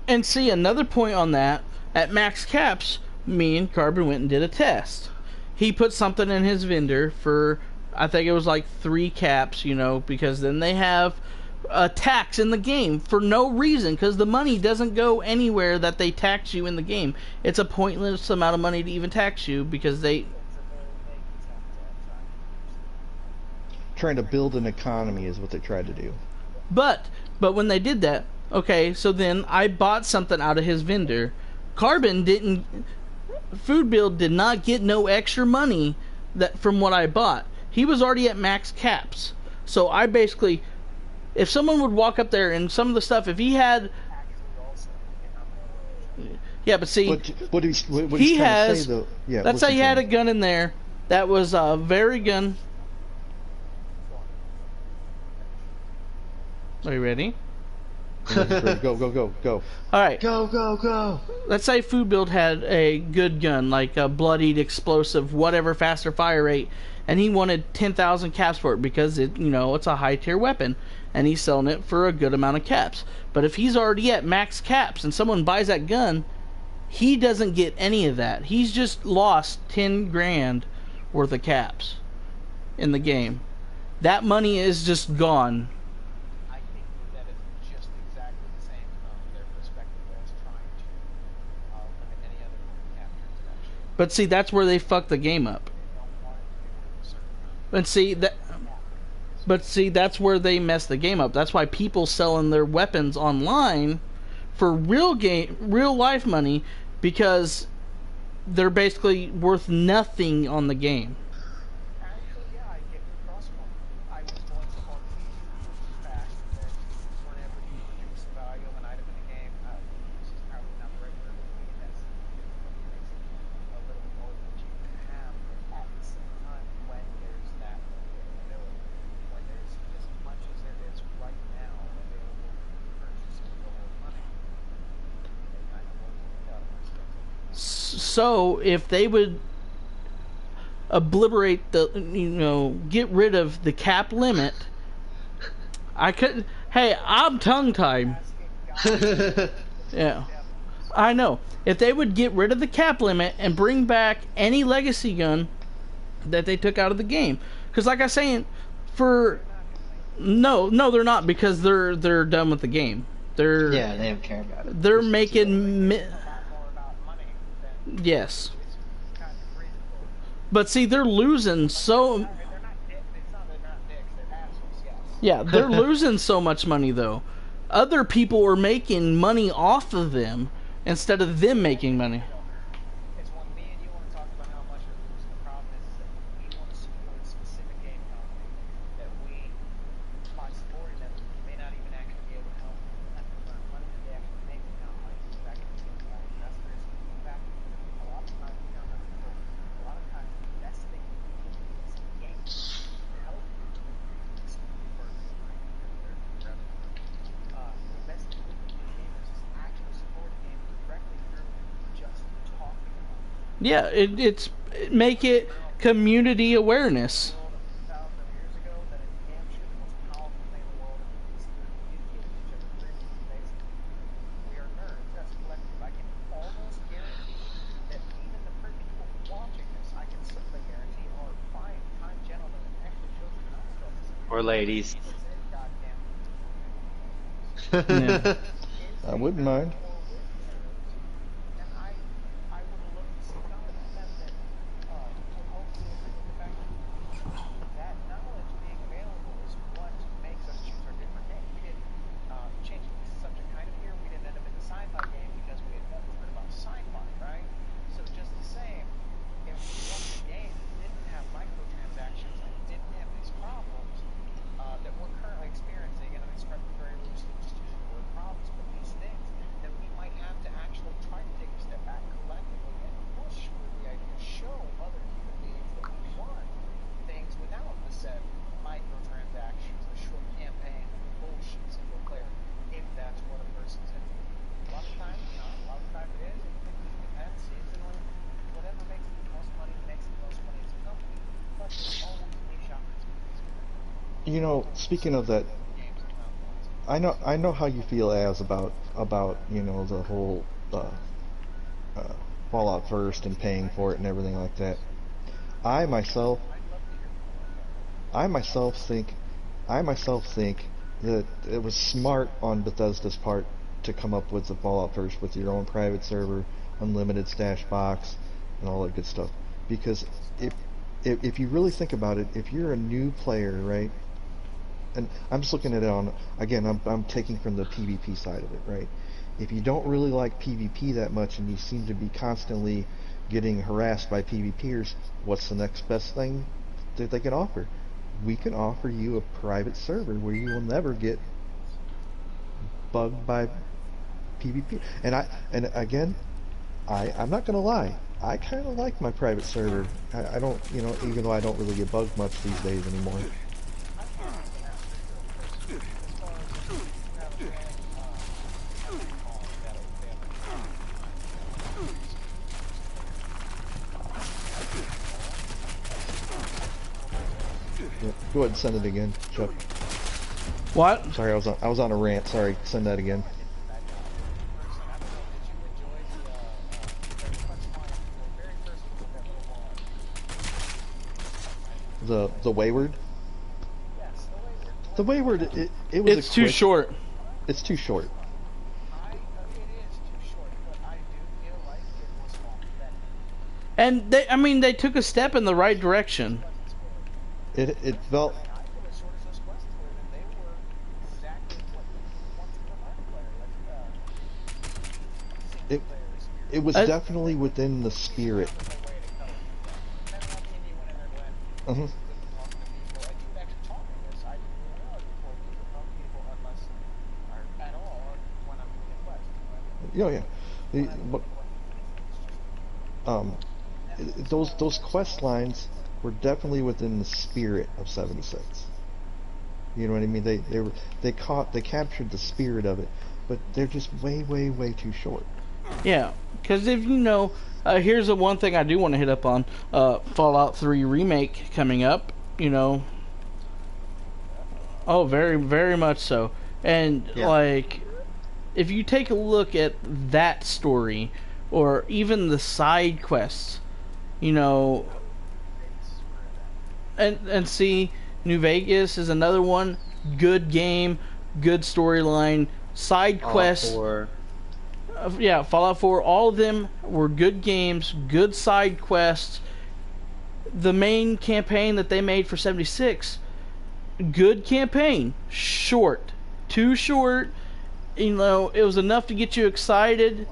And see, another point on that, at max caps, me and Carbon went and did a test. He put something in his vendor for, I think it was like 3 caps, you know, because then they have a tax in the game for no reason, because the money doesn't go anywhere that they tax you in the game. It's a pointless amount of money to even tax you, because they... trying to build an economy is what they tried to do. But when they did that, okay, so then I bought something out of his vendor. Carbon didn't... Food Build did not get no extra money that from what I bought. He was already at max caps. So I basically... If someone would walk up there and some of the stuff, if he had... Yeah, but see... What he's he trying to has... say, though... Yeah, let's say listen he to had a him. gun in there that was a very gun... Are you ready? Go. Alright. Go. Let's say Food Build had a good gun, like a bloodied, explosive, whatever, faster fire rate, and he wanted 10,000 caps for it because it, you know, it's a high tier weapon, and he's selling it for a good amount of caps. But if he's already at max caps and someone buys that gun, he doesn't get any of that. He's just lost 10 grand worth of caps in the game. That money is just gone. I think that it's just exactly the same from their perspective as trying to limit any other form of capture inspection. But see, that's where they fuck the game up. They don't want it to be a certain amount And see that. But see, that's where they mess the game up. That's why people selling their weapons online for real life money, because they're basically worth nothing on the game. Actually, yeah, I get your crosspoint. I was going so hard to fast that whenever you reduce the value of an item in a game, this is probably not the right word, but that's makes it a little more than you can have at the same time when there's that availability. When there's as much as there is right now available for purchase for the whole money, they kind of work out. So if they would obliterate the, you know, get rid of the cap limit, I couldn't. Hey, I'm tongue-tied. Yeah, I know. If they would get rid of the cap limit and bring back any legacy gun that they took out of the game, because like I was saying, for no, they're not, because they're done with the game. They're Yeah, they don't care about it. they're making More about money than yes, it's kind of reasonable. but see, they're losing so. They're not dicks. It's not that they're not dicks. They're assholes. Yes. Yeah, they're losing so much money though. Other people are making money off of them instead of them making money. It's when me and you want to talk about how much we're losing. The problem is that we want to support a specific game company that we, by supporting them, may not even actually be able to help them have to earn money that they actually make. Now, money is back into the investors. In fact, a lot of times we don't have to work. A lot of times investing in these games help these firms their revenue. Investing with these gamers is actually supporting games directly through just talking about it. Yeah, it's make it community awareness. World of thousands of years ago, that is damn sure the most powerful thing in the world is through communicating with each other through basically. We are nerds. That's a collective. I can almost guarantee that even the people watching this, I can certainly guarantee, are fine, kind gentlemen ladies. Yeah. I wouldn't mind. And I would look to see not only them that would hopefully agree with the fact that knowledge being available is what makes us choose our different game. We didn't change the subject kind of here. We didn't end up in the sci-fi game because we had never heard about sci-fi, right? So just the same, if we wanted a game that didn't have microtransactions and didn't have these problems that we're currently experiencing, and I'm expressing very loosely just using the word problems, but these things, then we might have to actually try to take a step back collectively and push for the idea, show other human beings that we want things without the said microtransactions, the short campaign, the bullshit single player, if that's what a person's into. A lot of times not, a lot of times it is. It depends seasonally. Whatever makes the most money makes the most money as a company. But there's always niche opportunities. You know, speaking of that, Games are not ones. I know how you feel as about you know the whole Fallout first and paying for it and everything like that. I myself I myself think that it was smart on Bethesda's part to come up with the Fallout first with your own private server, unlimited stash box, and all that good stuff. Because if you really think about it, if you're a new player, right? And I'm just looking at it on, again, I'm taking from the PvP side of it, right? If you don't really like PvP that much and you seem to be constantly getting harassed by PvPers, what's the next best thing that they can offer? We can offer you a private server where you will never get bugged by PvP. And again, I'm not gonna lie, I kind of like my private server. I don't, you know, even though I don't really get bugged much these days anymore. Yeah, go ahead and send it again, Chuck. What? Sorry, I was on a rant. Sorry, send that again. The Wayward. The Wayward, it was. It's too short. It's too short. It is too short, but I do feel like it was more pathetic. And they took a step in the right direction. It felt. I feel as short as those quests were, that they were exactly what you want from a multiplayer, like It single player experience. it was definitely within the spirit. No way to color it. And then when you went in there, Glenn, Uh-huh. talking to people, and you actually taught me this. I didn't even know before you could talk to people unless, or at all, when I'm doing a quest. Oh yeah. Those quest lines were definitely within the spirit of 76. You know what I mean? They captured the spirit of it, but they're just way too short. Yeah, because if you know, here's the one thing I do want to hit up on: Fallout 3 remake coming up. You know, oh, very much so. And Yeah. like, if you take a look at that story, or even the side quests, you know, and see, New Vegas is another one. Good game, good storyline, side quests. Yeah, Fallout 4, all of them were good games, good side quests. The main campaign that they made for 76, good campaign. Short. Too short. You know, it was enough to get you excited. The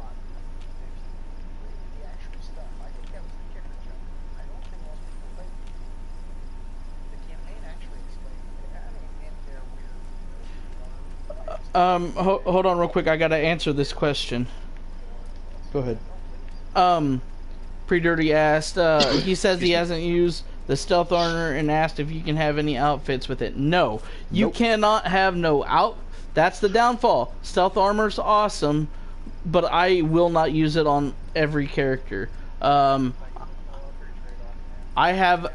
actual stuff. I think that was the kicker, Chuck. I don't think most people played the campaign actually explained. I mean, in their weird. Hold on real quick. I gotta answer this question. Go ahead. Pre-Dirty asked, he says he hasn't used the stealth armor and asked if you can have any outfits with it. No, you Nope. cannot have no out. That's the downfall. Stealth armor's awesome, but I will not use it on every character. I have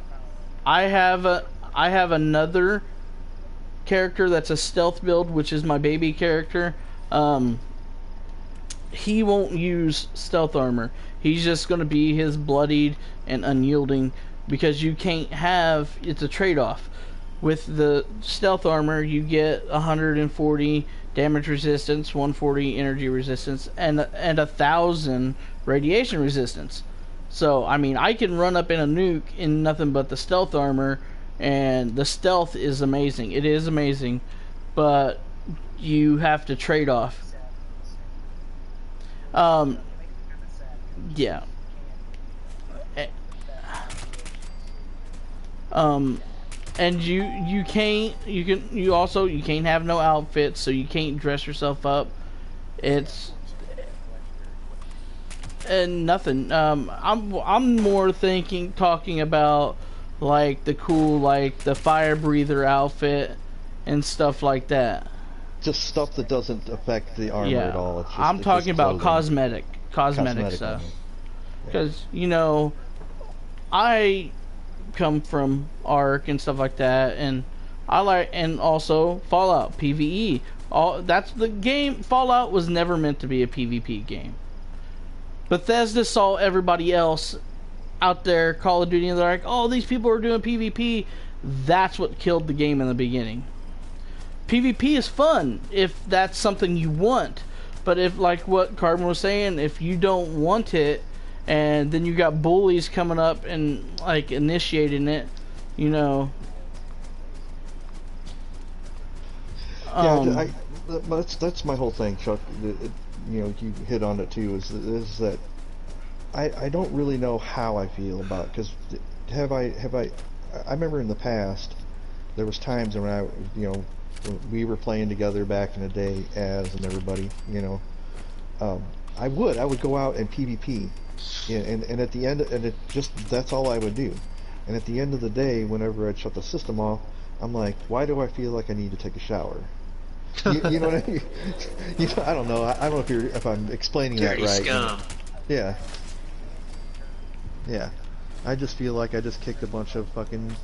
another character that's a stealth build, which is my baby character. He won't use stealth armor. He's just going to be his bloodied and unyielding, because you can't have, it's a trade-off. with the stealth armor, you get 140 damage resistance, 140 energy resistance, and 1,000 radiation resistance. So, I mean, I can run up in a nuke in nothing but the stealth armor, and the stealth is amazing. It is amazing, but you have to trade off. Yeah. And you can't have no outfits, so you can't dress yourself up. It's and nothing. I'm more talking about like the cool, like the fire breather outfit and stuff like that. Just stuff that doesn't affect the armor Yeah, at all. It's just, I'm talking about clothing. cosmetic stuff. Armor. Because I come from Ark and stuff like that, and and also Fallout PvE. That's the game. Fallout was never meant to be a PvP game. Bethesda saw everybody else out there, Call of Duty, and they're like, "Oh, these people are doing PvP." That's what killed the game in the beginning. PvP is fun if that's something you want, but if, like what Carbon was saying, if you don't want it, and then you got bullies coming up and like initiating it, Yeah, that's my whole thing, Chuck. You hit on it too. Is that I don't really know how I feel about, because I remember in the past there was times when when we were playing together back in the day, and everybody, I would go out and PvP, and at the end, that's all I would do. And at the end of the day, whenever I'd shut the system off, I'm like, why do I feel like I need to take a shower? You know what I mean? I don't know. I don't know if I'm explaining Dirty that right. Scum. Yeah. Yeah. I just feel like I just kicked a bunch of fucking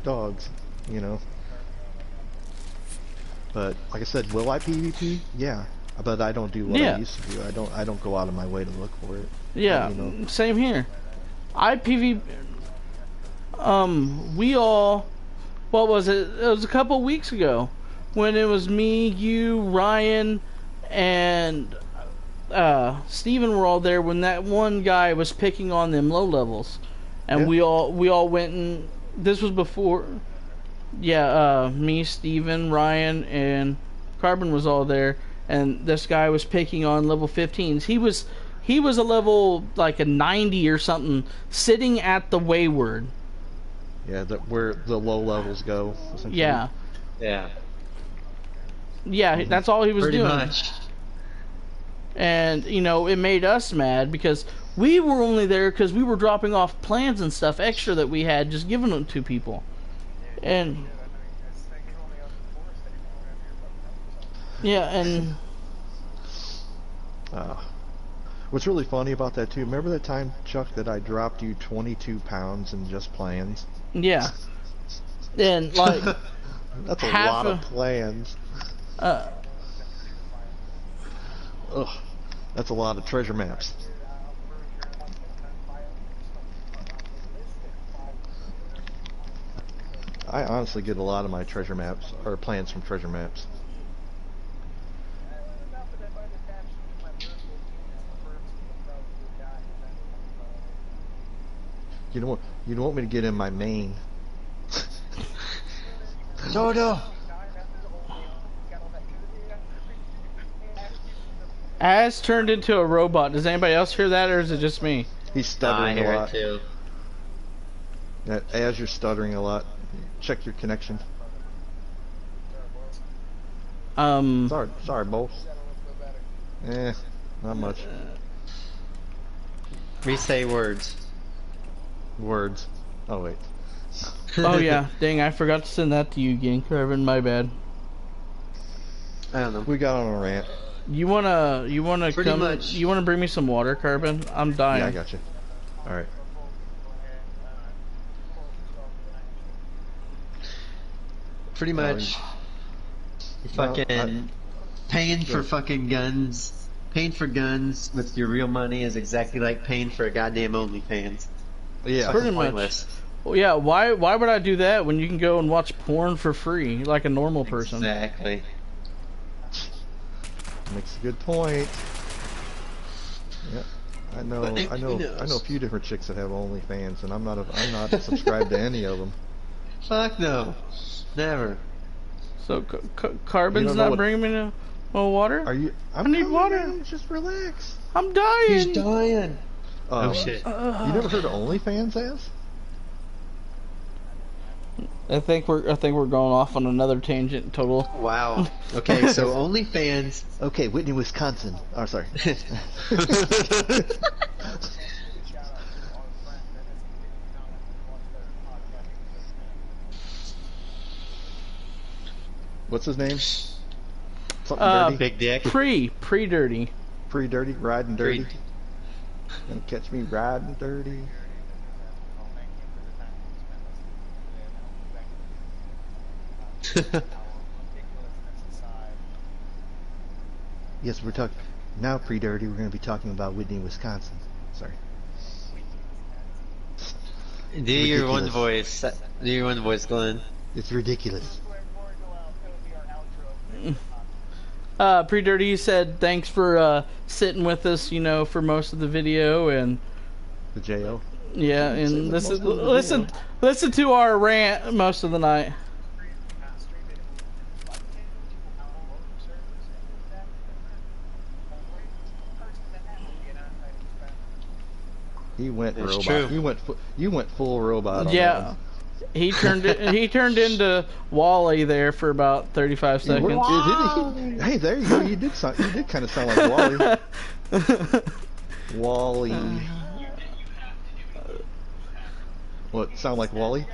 dogs, But like I said, will I PvP? Yeah. But I don't do what I used to do. I don't go out of my way to look for it. Yeah, same here. I PvP. We all. What was it? It was a couple weeks ago when it was me, you, Ryan, and Steven were all there when that one guy was picking on them low levels, and we all went, and this was before. Yeah, me, Steven, Ryan, and Carbon was all there, and this guy was picking on level 15s. He was a level like a 90 or something, sitting at the Wayward. Yeah, where the low levels go. Yeah. Yeah. Yeah, that's all he was Pretty doing. much. And, it made us mad because we were only there because we were dropping off plans and stuff extra that we had, just giving them to people. And yeah, and what's really funny about that too, remember that time, Chuck, that I dropped you 22 pounds in just plans? Yeah. And like that's a lot of plans. Ugh, that's a lot of treasure maps. I honestly get a lot of my treasure maps or plans from treasure maps. You don't want me to get in my main. Dodo. Az turned into a robot. Does anybody else hear that, or is it just me? He's stuttering I hear a lot. it too. As you're stuttering a lot, check your connection. Sorry, boss. Not much. Re-say words. Words. Oh wait. Oh yeah, dang! I forgot to send that to you again, Kevin. My bad. I don't know. We got on a rant. You wanna Pretty come? much. You wanna bring me some water, Carbon? I'm dying. Yeah, I got you. All right. Pretty much. Fucking paying for fucking guns. Paying for guns with your real money is exactly like paying for a goddamn OnlyFans. Yeah. Pretty Pointless. Well, yeah, why would I do that when you can go and watch porn for free like a normal person? Exactly. Makes a good point. Yeah, I know But who I know knows? a few different chicks that have OnlyFans, and I'm not subscribed to any of them. Fuck no. Never. So You Carbon's don't know not what- bringing me no water. Are you? I need coming, water. man, just relax. I'm dying. He's dying. Oh Um, shit. You never heard of OnlyFans as? I think we're going off on another tangent. Total. Wow. Okay, so OnlyFans. Okay, Whitney, Wisconsin. Oh, sorry. Shout out to our friend that has What's his name? Something dirty. Big dick. Pre dirty. Pretty dirty, riding dirty. Pre- Gonna catch me riding dirty. Yes, we're talking now. Pre-dirty. We're gonna be talking about Whitney, Wisconsin. Sorry. Do your one Ridiculous. voice. Do your one voice, Glenn. It's ridiculous. Pre dirty. You said thanks for sitting with us. You know, for most of the video, and The JO. yeah, Sitting and with most of the listen to our rant most of the night. He went It's robot. true. You went full robot. On that Yeah, one. he turned into Wally there for about 35 He worked- seconds. did he? Hey, there you go. You did kind of sound like Wally. Wally. What? Sound like Wally?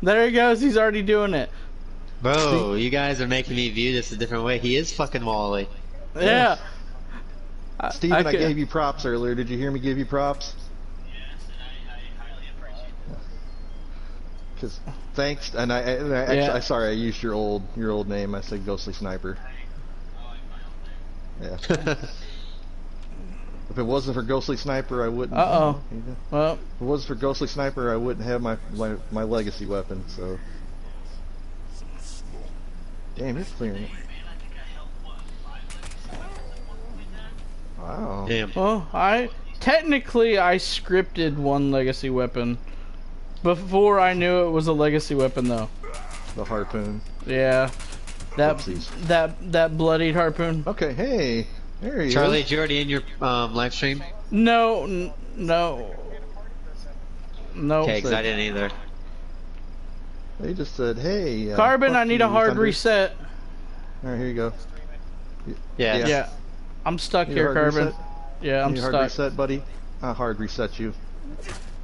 There he goes. He's already doing it. Bro, you guys are making me view this a different way. He is fucking Wally. Yeah. Steven, I could- gave you props earlier. Did you hear me give you props? Because thanks, and actually, Yeah. I'm sorry, I used your old name. I said Ghostly Sniper. Yeah. If it wasn't for Ghostly Sniper, I wouldn't. Uh-oh. If Well, it wasn't for Ghostly Sniper, I wouldn't have my legacy weapon. So. Damn, it's clearing it. Wow. Damn. well, I scripted one legacy weapon before I knew it was a legacy weapon, though. The harpoon. Yeah, Whoopsies. that bloodied harpoon. Okay, hey, there you Charlie, go. did you already in your live stream? No. Okay, because I didn't either. They just said, hey. Carbon, fuck I need a you, hard Thunder. reset. All right, here you go. Yeah. Yeah. Yeah, I'm stuck Need a here, hard Carbon. reset? Yeah, I'm Need a hard stuck. reset, buddy. I'll hard reset you.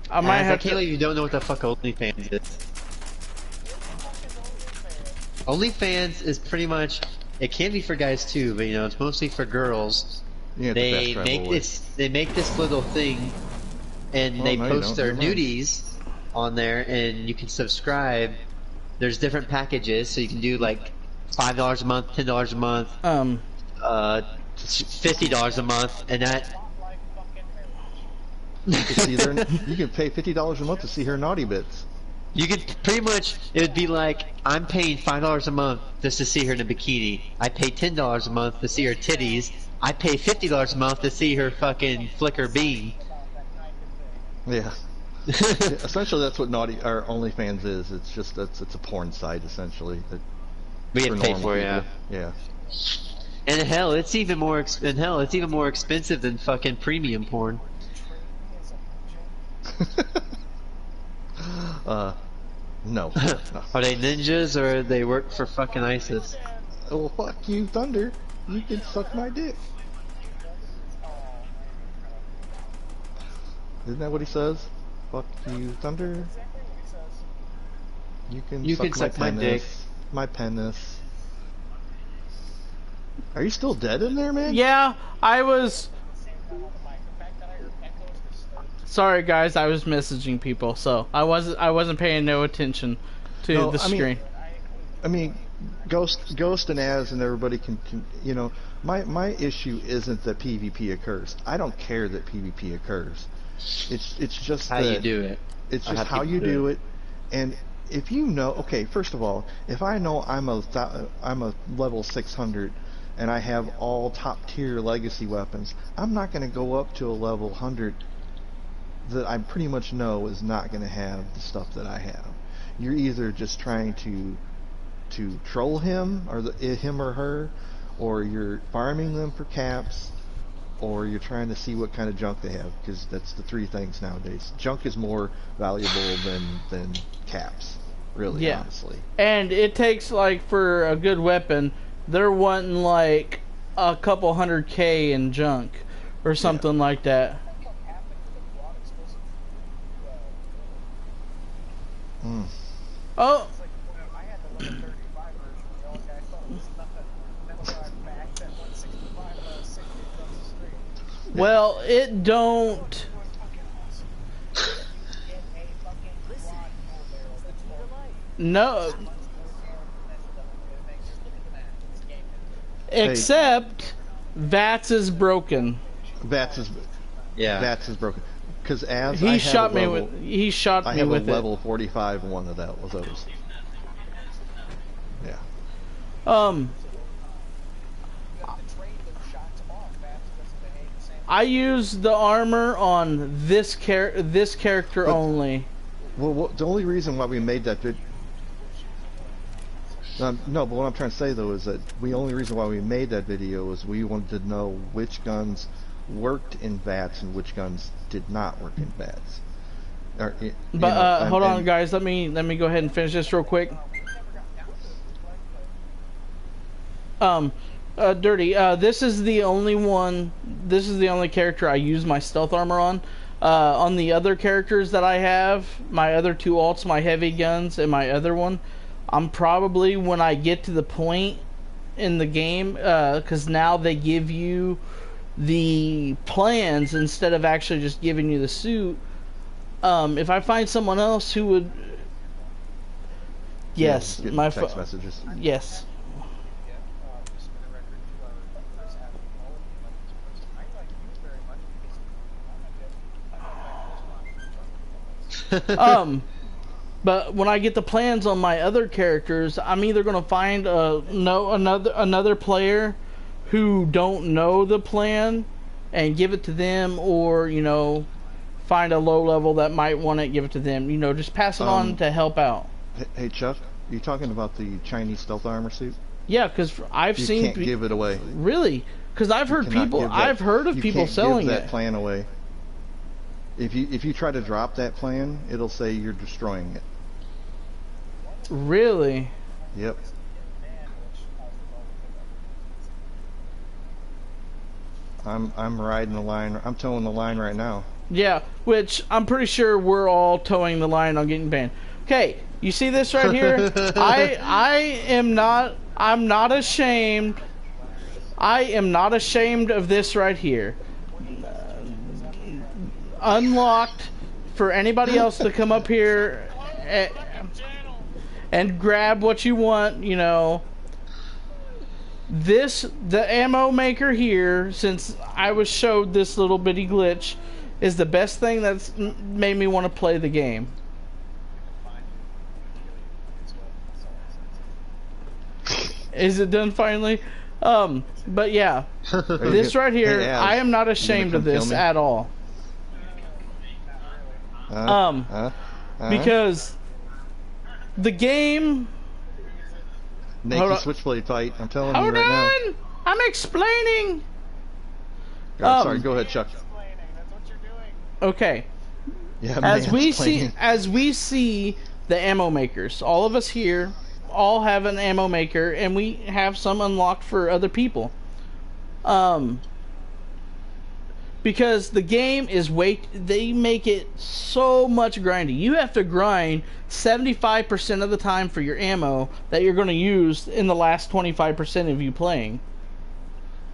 I might I have can't to. believe you don't know what the fuck OnlyFans is. OnlyFans is pretty much, it can be for guys too, but you know, it's mostly for girls. You have to They fast travel make away. they make this little thing, and Oh, they no, you post don't. their Never mind. nudies on there, and you can subscribe. There's different packages, so you can do like $5 a month, $10 a month, $50 a month, and that. You can see you can pay $50 a month to see her naughty bits. You could pretty much, it would be like, I'm paying $5 a month just to see her in a bikini. I pay $10 a month to see her titties. I pay $50 a month to see her fucking flick her bean. Yeah. Yeah, essentially, that's what naughty or OnlyFans is. It's just it's a porn site essentially. We get paid normal for it, yeah. people. Yeah. And hell, it's even more expensive than fucking premium porn. No. No. Are they ninjas or they work for fucking ISIS? Well, fuck you, Thunder. You can suck my dick. Isn't that what he says? Fuck you, Thunder. You can suck my dick. My penis. Are you still dead in there, man? Yeah, I was. Sorry, guys. I was messaging people, so I wasn't paying no attention to No, the I mean- screen. I mean, Ghost and Az and everybody can you know, my issue isn't that PvP occurs. I don't care that PvP occurs. It's just How you that- do it. It's Or just how people you do it, and if you know, okay, first of all, if I know I'm a level 600 and I have all top tier legacy weapons, I'm not going to go up to a level 100 that I pretty much know is not going to have the stuff that I have. You're either just trying to troll him or him or her, or you're farming them for caps, or you're trying to see what kind of junk they have, because that's the three things nowadays. Junk is more valuable than caps, really, Yeah. honestly. And it takes, like, for a good weapon, they're wanting like a couple 100K in junk or something like that. What happened to the broad exclusive? Mm. Oh, It's like, I had the 135 version, the old guy thought it was nothing. And then when I backed at 165, I was 60 across the street. well, it don't. Get a fucking quad full barrel that's more No, it makes just look at the map. This game except VATS is broken. VATS is Yeah. VATS is broken. Because as He I have shot a me level, with. He shot I me have a with level 45 one of that was those. Yeah. it. the trade those shots off, that doesn't behave the same. I use the armor on this character But- only. Well, the only reason why we made that no, but what I'm trying to say though is that the only reason why we made that video is we wanted to know which guns worked in VATS and which guns did not work in VATS. Or, you But know, hold on, and- guys. Let me go ahead and finish this real quick. Dirty. This is the only one. This is the only character I use my stealth armor on. On the other characters that I have, my other two alts, my heavy guns, and my other one, I'm probably, when I get to the point in the game, because now they give you the plans instead of actually just giving you the suit. If I find someone else who would, yes, getting my text messages. yes. Just for the record, to our listeners out in the world, like this person, I like you very much because I like But when I get the plans on my other characters, I'm either gonna find another player who don't know the plan and give it to them, or find a low level that might want it, give it to them. Just pass it on to help out. Hey Chuck, are you talking about the Chinese stealth armor suit? Yeah, because I've You seen can't give it away. really, because I've heard Cannot people. give that- I've heard of you people can't selling give that it. plan away. If you try to drop that plan, it'll say you're destroying it. Really? Yep. I'm riding the line. I'm towing the line right now. Yeah, which I'm pretty sure we're all towing the line on getting banned. Okay, you see this right here? I'm not ashamed. I am not ashamed of this right here. Unlocked for anybody else to come up here and grab what you want, the ammo maker here, since I was showed this little bitty glitch, is the best thing that's made me want to play the game. Is it done finally? But yeah, this right here, Hey, Az, I am not you gonna ashamed come of this kill me? at all. Because the game. naked hold on. switchblade fight. I'm telling you Hold right on! I'm explaining! now. Sorry, go ahead, Chuck. Explaining, that's what you're doing. Okay. Yeah, As we see the ammo makers, all of us here all have an ammo maker, and we have some unlocked for other people. Because the game is they make it so much grindy. You have to grind 75% of the time for your ammo that you're going to use in the last 25% of you playing.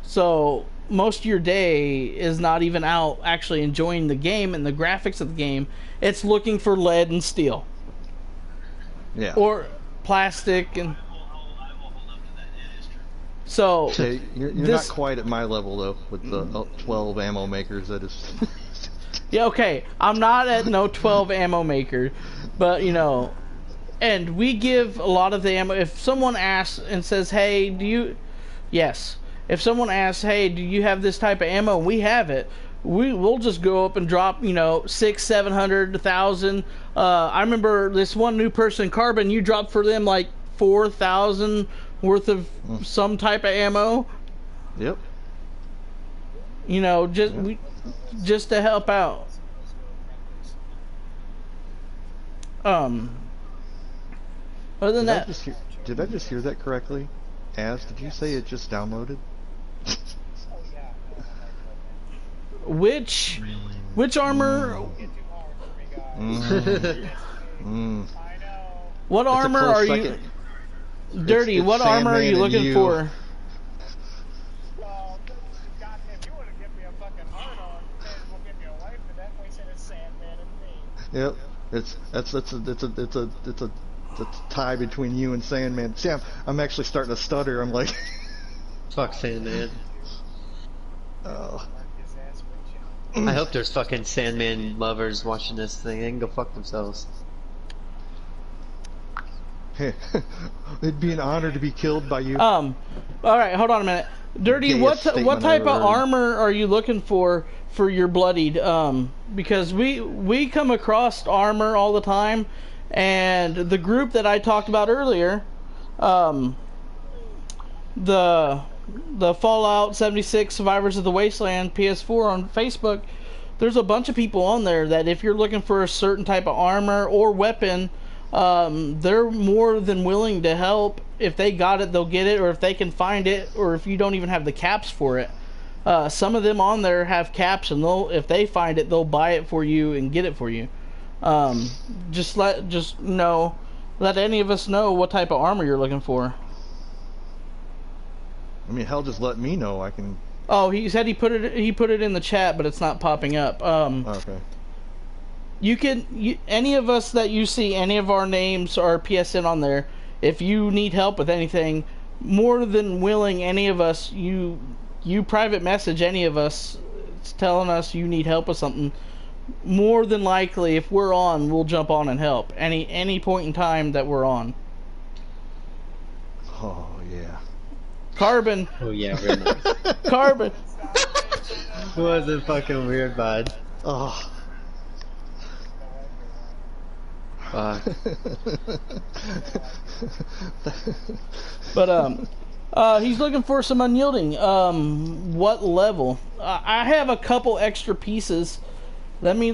So most of your day is not even out actually enjoying the game and the graphics of the game. It's looking for lead and steel. Yeah. Or plastic and so Okay, you're this- not quite at my level though with the 12 ammo makers. That is Yeah, okay. I'm not at no 12 ammo maker, but you know, and we give a lot of the ammo. If someone asks and says, "Hey, do you?" Yes. If someone asks, "Hey, do you have this type of ammo?" We have it. We'll just go up and drop, you know, 600, 700, 1,000. I remember this one new person, Carbon. You dropped for them like 4,000 worth of some type of ammo. Yep. You know, just to help out. Other than that, Did I just hear that correctly? Did you say it just downloaded? which armor? What armor are you? Dirty. What armor are you looking for? Well, God, if you want to give me a fucking hard on, then we'll give you a wife, but that way said it's Sandman and me. Yep. It's a tie between you and Sandman. See, I'm actually starting to stutter. I'm like, Fuck Sandman. oh. I hope there's fucking Sandman lovers watching this thing. They can go fuck themselves. Hey, it'd be an honor to be killed by you. All right, hold on a minute. Dirty, Gayest what statement type I've of ever heard. armor are you looking for your bloodied? Because we come across armor all the time, and the group that I talked about earlier, the Fallout 76 Survivors of the Wasteland PS4 on Facebook, there's a bunch of people on there that if you're looking for a certain type of armor or weapon, they're more than willing to help. If they got it, they'll get it, or if they can find it, or if you don't even have the caps for it. Some of them on there have caps, and if they find it, they'll buy it for you and get it for you. Let any of us know what type of armor you're looking for. I mean, hell, just let me know. I can. Oh, he said he put it in the chat, but it's not popping up. Okay. Any of us that you see, any of our names or PSN on there, if you need help with anything, more than willing, any of us, you private message any of us telling us you need help with something, more than likely, if we're on, we'll jump on and help. Any point in time that we're on. Oh, yeah. Carbon. Oh yeah, very nice. Carbon. Was it fucking weird, bud? Oh. Fuck. But he's looking for some unyielding. What level? I have a couple extra pieces. Let me.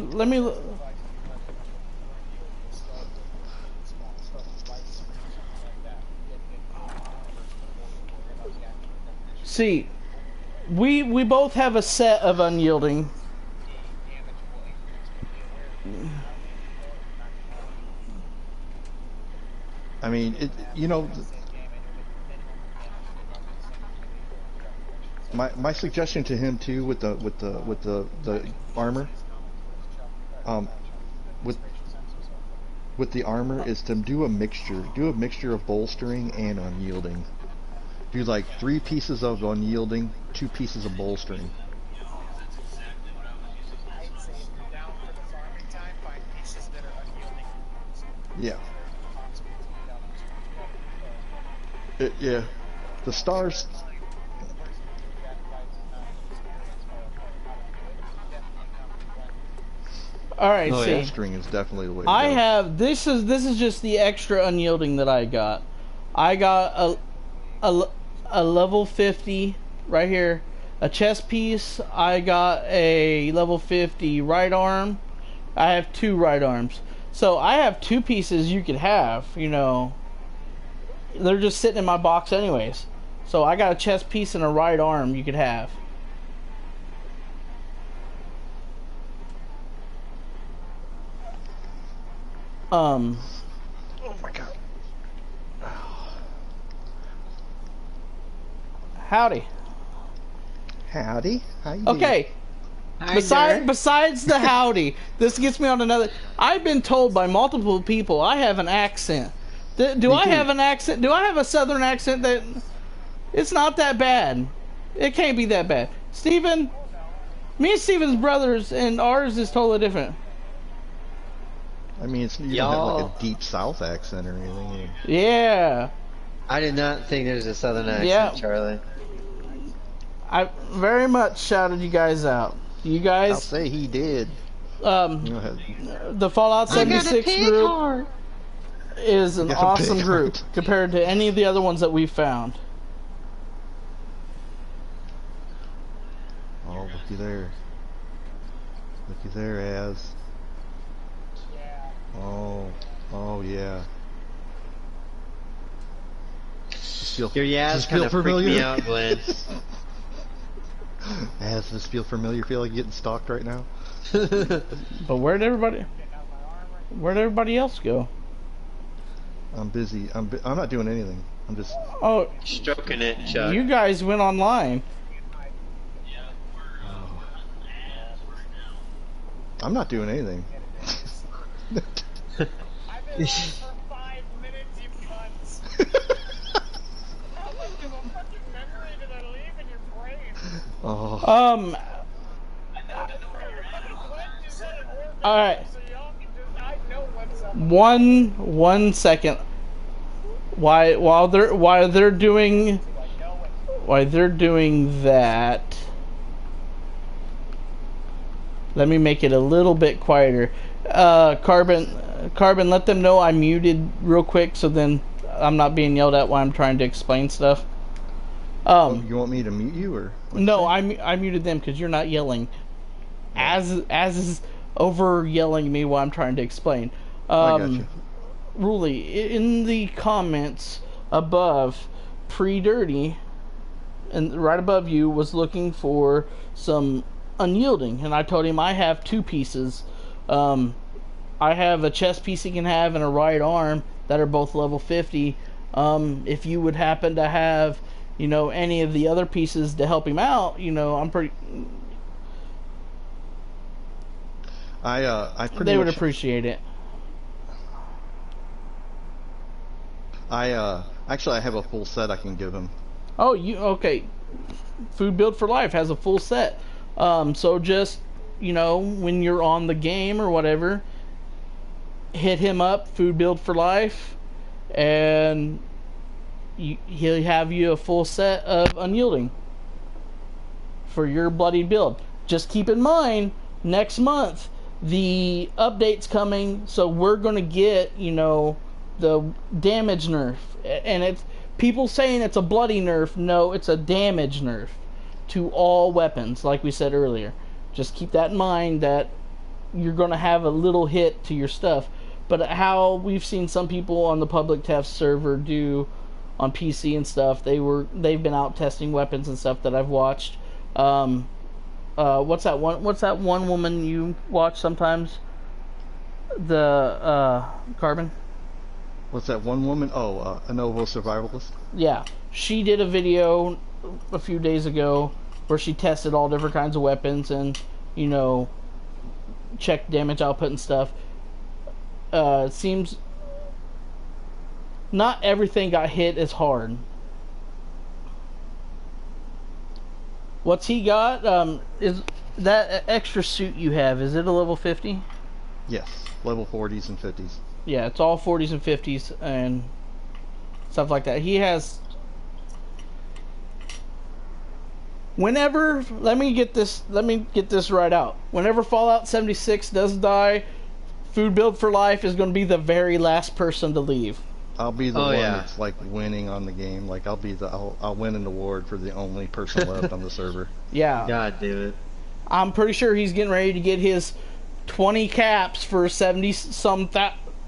See, we both have a set of unyielding. I mean, my suggestion to him too with the armor, with the armor is to do a mixture of bolstering and unyielding. Do like 3 pieces of unyielding, 2 pieces of bolstering. I'd say if you're down for the farming time, find pieces that are unyielding. Yeah. Yeah. The stars. All right, Oh, see. yeah. Bolstering is definitely the way to I go. have this is just the extra unyielding that I got. I got a level 50 right here, a chest piece. I got a level 50 right arm. I have 2 right arms. So I have 2 pieces you could have, you know. They're just sitting in my box anyways. So I got a chest piece and a right arm you could have. Oh my god. Howdy. Howdy. How you Okay. Besides the howdy, this gets me on another. I've been told by multiple people I have an accent. Do I have an accent? Do I have a southern accent that? It's not that bad. It can't be that bad. Steven, Me and Steven's brothers, and ours is totally different. I mean, you don't have like a deep South accent or anything. Yeah. I did not think there's a Southern accent, Yeah. Charlie. I very much shouted you guys out. You I'll guys, say he did. Go ahead. the Fallout 76 group Heart. is an I got a awesome pig group heart. compared to any of the other ones that we've found. Oh, looky there. Looky there, Az. Yeah. Oh yeah. Does feel, Your does Yaz this kind feel of freaked familiar? me out, Glenn. Az, does this feel familiar? Feel like getting stalked right now? But where'd everybody else go? I'm busy. I'm not doing anything. I'm just. Oh, Stroking it, Chuck. you guys went online. I'm not doing anything. I've been on for 5 minutes, you cunts. How much of a fucking memory did I leave in your brain? Oh. Um, Glenn just said an organ, all right. so y'all can just, I know what's up. One second. While they're doing that, let me make it a little bit quieter. Carbon, let them know I'm muted real quick, so then I'm not being yelled at while I'm trying to explain stuff. You want me to mute you or? No, I muted them because you're not yelling. As is over yelling me while I'm trying to explain. I got you. Ruli, in the comments above, Pre-Dirty, and right above you, was looking for some unyielding, and I told him I have 2 pieces. I have a chest piece he can have and a right arm that are both level 50. If you would happen to have, any of the other pieces to help him out, I'm pretty. I pretty They would much, appreciate it. actually I have a full set I can give him. Oh, okay. Food Build for Life has a full set. So just, when you're on the game or whatever, hit him up, Food Build for Life, and he'll have you a full set of unyielding for your bloody build. Just keep in mind, next month, the update's coming, so we're going to get, the damage nerf. And it's people saying it's a bloody nerf. No, it's a damage nerf to all weapons, like we said earlier. Just keep that in mind, that you're going to have a little hit to your stuff. But how we've seen some people on the public test server do on PC and stuff, they've been out testing weapons and stuff that I've watched. What's that one woman you watch sometimes? The Carbon? What's that one woman? Oh, a Novo survivalist. Yeah, she did a video a few days ago where she tested all different kinds of weapons and, checked damage output and stuff. It seems not everything got hit as hard. What's he got? Is that extra suit you have, is it a level 50? Yes, level 40s and 50s. Yeah, it's all 40s and 50s and stuff like that. He has... Whenever... Let me get this right out. Whenever Fallout 76 does die, Food Build for Life is going to be the very last person to leave. I'll be the one that's like winning on the game. Like I'll win an award for the only person left on the server. Yeah. God damn it. I'm pretty sure he's getting ready to get his 20 caps for 70-some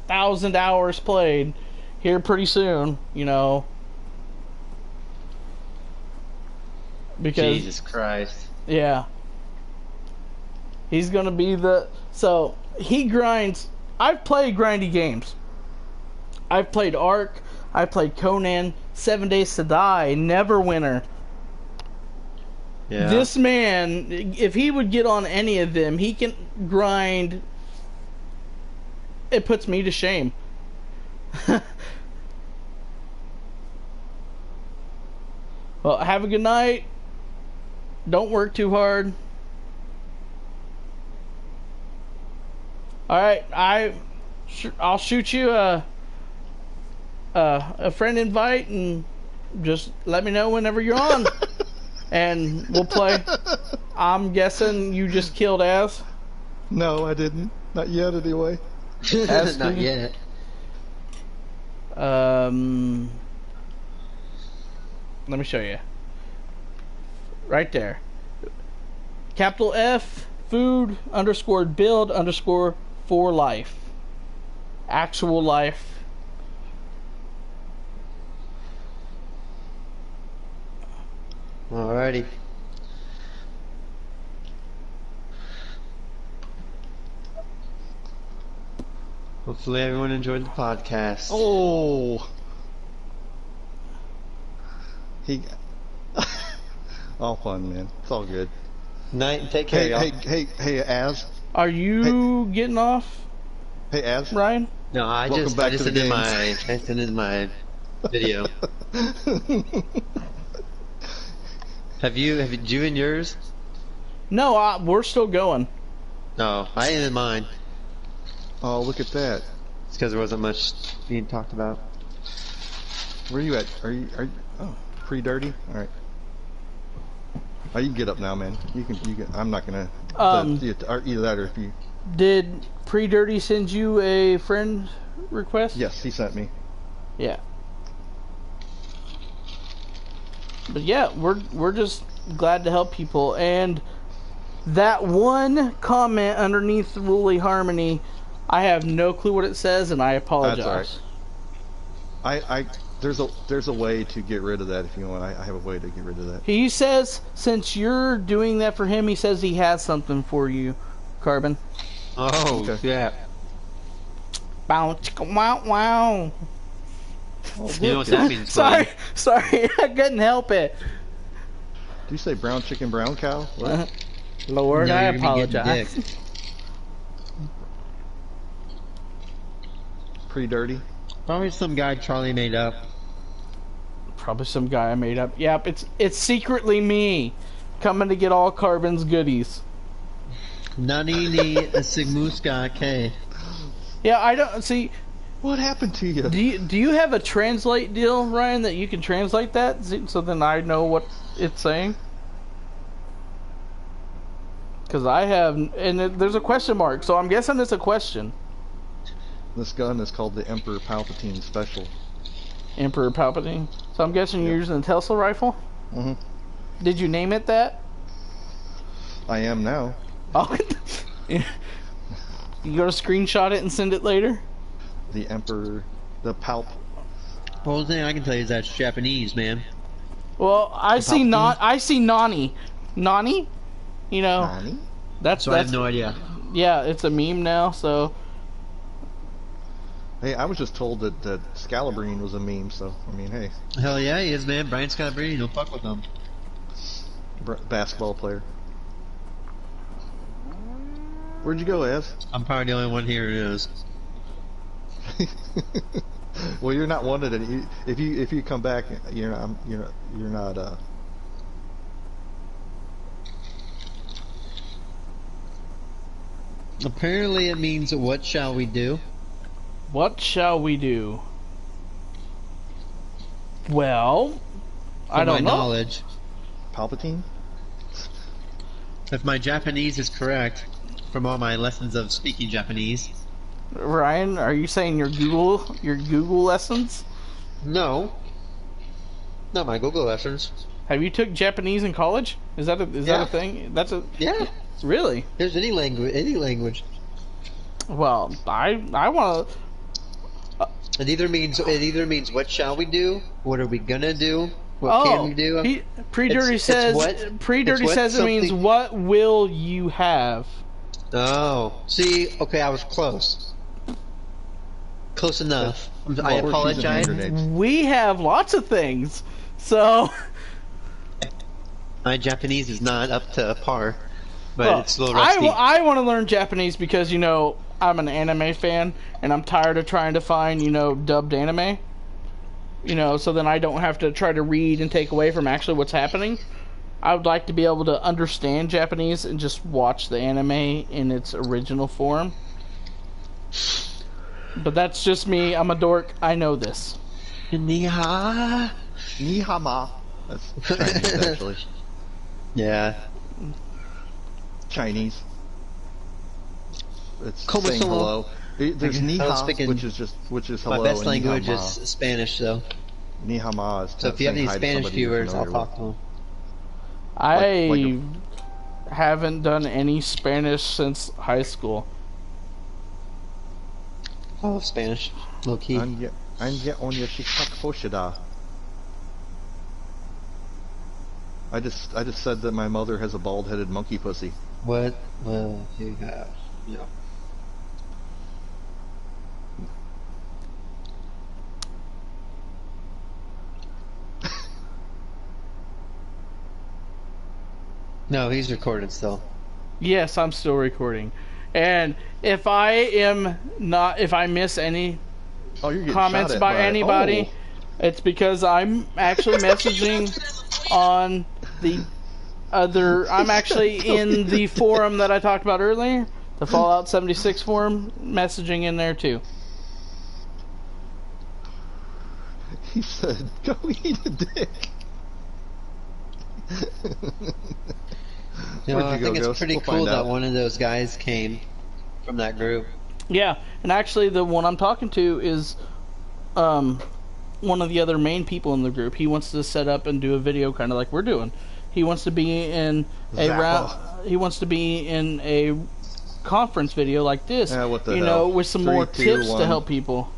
thousand hours played here pretty soon, because Jesus Christ. yeah, he's gonna be so he grinds. I've played grindy games. I've played Ark, I've played Conan, 7 Days to Die, Neverwinter. Yeah. This man, if he would get on any of them, he can grind. It puts me to shame. Well, have a good night. Don't work too hard. All right, I'll shoot you a friend invite and just let me know whenever you're on, and we'll play. I'm guessing you just killed Az. No, I didn't. Not yet, anyway. Not yet. Let me show you. Right there. Capital F food underscore build underscore for life. Actual life. Alrighty. Hopefully everyone enjoyed the podcast. Oh. He. All fun, man. It's all good. Night and take care, y'all. Hey, Az. Are you getting off, Hey, Az. Ryan? No, I Welcome just back to the ended my video. Have you in yours? No, we're still going. No, I ended mine. Oh, look at that. It's because there wasn't much being talked about. Where are you at? Are you? Oh, pretty dirty. All right. Oh, you can get up now, man. You can. I'm not gonna. Either that or if you. Did Pre-Dirty send you a friend request? Yes, he sent me. Yeah. But yeah, we're just glad to help people, and that one comment underneath Ruly Harmony, I have no clue what it says, and I apologize. That's all right. There's a way to get rid of that if you want. I have a way to get rid of that. He says, since you're doing that for him, he says he has something for you, Carbon. Oh, Okay. yeah. Bow chicka wow wow. You know what that means? Sorry, I couldn't help it. Do you say brown chicken, brown cow? What? Lord, No, I you're gonna be getting apologize. dick. Pretty dirty. Probably some guy Charlie made up. Probably some guy I made up. Yep, it's secretly me coming to get all Carbon's goodies. Nani ni Sigmuska K. Yeah, I don't see. What happened to you? Do you have a translate deal, Ryan, that you can translate that so then I know what it's saying? Because I have, and there's a question mark, so I'm guessing it's a question. This gun is called the Emperor Palpatine Special. Emperor Palpatine. So I'm guessing you're Yep. using a Tesla rifle? Mm-hmm. Did you name it that? I am now. Oh, you gonna screenshot it and send it later? The Emperor, the Palp. The only thing I can tell you is that's Japanese, man. Well, I see Nani. Nani? You know, Nani? that's So I have no idea. yeah, it's a meme now, so Hey, I was just told that Scalabrine was a meme, so, I mean, hey, Hell yeah, he is, man. Brian Scott Brady, don't fuck with him. basketball player. Where'd you go, Ez? I'm probably the only one here who knows. Well, you're not wanted. If you come back, you're not. Apparently it means what shall we do? what shall we do? Well, I From don't my know. knowledge. Palpatine. If my Japanese is correct, from all my lessons of speaking Japanese. Ryan, are you saying your Google lessons? No. Not my Google lessons. Have you took Japanese in college? Is that a Yeah. thing? That's a Yeah. really? There's any language. Well, I want to. It either means what shall we do? What are we gonna do? What can we do? Pre-dirty It's says. what- Pre-dirty it's what says it means something- what will you have? Oh, see, okay, I was close. Close enough. I Well, we're choosing apologize. the internet. We have lots of things, so. My Japanese is not up to par, but Well, it's a little rusty. I want to learn Japanese because I'm an anime fan and I'm tired of trying to find dubbed anime. So then I don't have to try to read and take away from actually what's happening. I would like to be able to understand Japanese and just watch the anime in its original form. But that's just me. I'm a dork. I know this. Ni hao. Ni hao ma. That's Chinese, actually. Yeah. Chinese. It's Como saying solo. hello. There's I ni was hao, thinking which is hello. My best and ni hao language ma. is Spanish, though. Ni hao ma is So if you have saying any hi to Spanish somebody you're viewers, I'll familiar talk to them. I like haven't done any Spanish since high school. I love Spanish. Low key. with. Anja on your TikTok poshida. I just said that my mother has a bald-headed monkey pussy. What will you have? Yeah. No, he's recording still. Yes, I'm still recording. And if I miss any Oh, you're getting comments shot at by by anybody, Oh. it's because I'm actually messaging on the other. I'm actually in the forum that I talked about earlier, the Fallout 76 forum, messaging in there too. He said, "Go eat a dick." You know, Where'd I you think go, it's Ghost? pretty We'll cool find that out. one of those guys came from that group. Yeah, and actually the one I'm talking to is one of the other main people in the group. He wants to set up and do a video kind of like we're doing. He wants to be in a Zappa. he wants to be in a conference video like this, Yeah, what the you hell? know, with some 3, more 2, tips to 1. help people.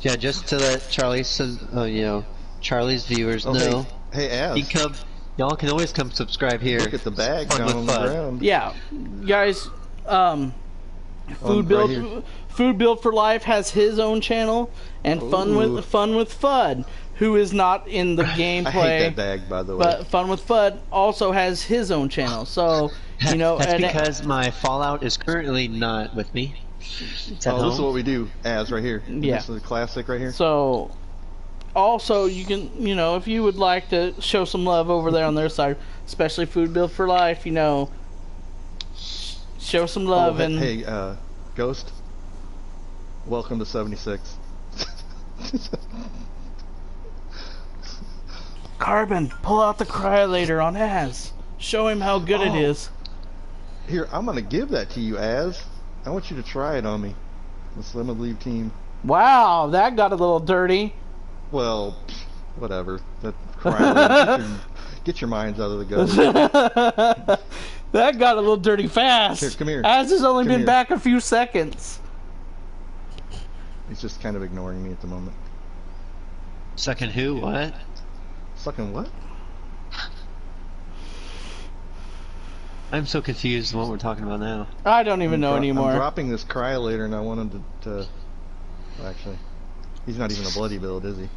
Yeah, just to let Charlie's viewers Oh, know. hey, He Az, come. Y'all can always come subscribe here. look at the bag Fun down with on the fun. ground. Yeah, guys, Food right here. Build for Life has his own channel, and Ooh. Fun with Fud, who is not in the gameplay. I hate that bag, by the way. But Fun with Fud also has his own channel, so you know. That's and because my Fallout is currently not with me. It's at This is home. what we do, Az, right here. Yeah. This is a classic right here. so also you can, you know, if you would like to show some love over there on their side, especially Food Build for Life, you know, show some love and hey, Ghost, welcome to 76. Carbon, pull out the cryolator on Az. Show him how good it Oh. is. Here, I'm gonna give that to you, Az. I want you to try it on me. Let me leave team. Wow, that got a little dirty. Well, whatever. That get your minds out of the gutter. That got a little dirty fast. Here, come here. Az has only Come been here. back a few seconds. He's just kind of ignoring me at the moment. Second who? What? Sucking what? I'm so confused on what we're talking about now. I don't even know I'm anymore. dropping this cryolator, and I want him to actually, he's not even a bloody build, is he?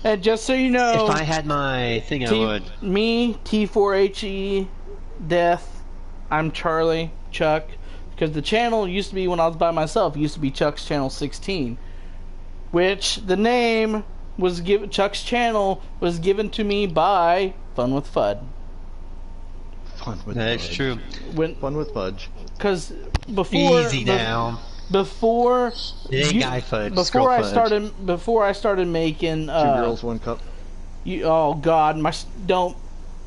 And just so you know, If I had my thing, I would. me, T4HE, Death, I'm Charlie, Chuck, because the channel used to be, when I was by myself, it used to be Chuck's Channel 16, which the name was given, Chuck's channel was given to me by Fun with Fud. Fun with That's Fudge. true. When, Fun with Fudge. because before Easy now. before It ain't guy fudge. it's before girl I fudge. started making Two girls, one cup. oh god, don't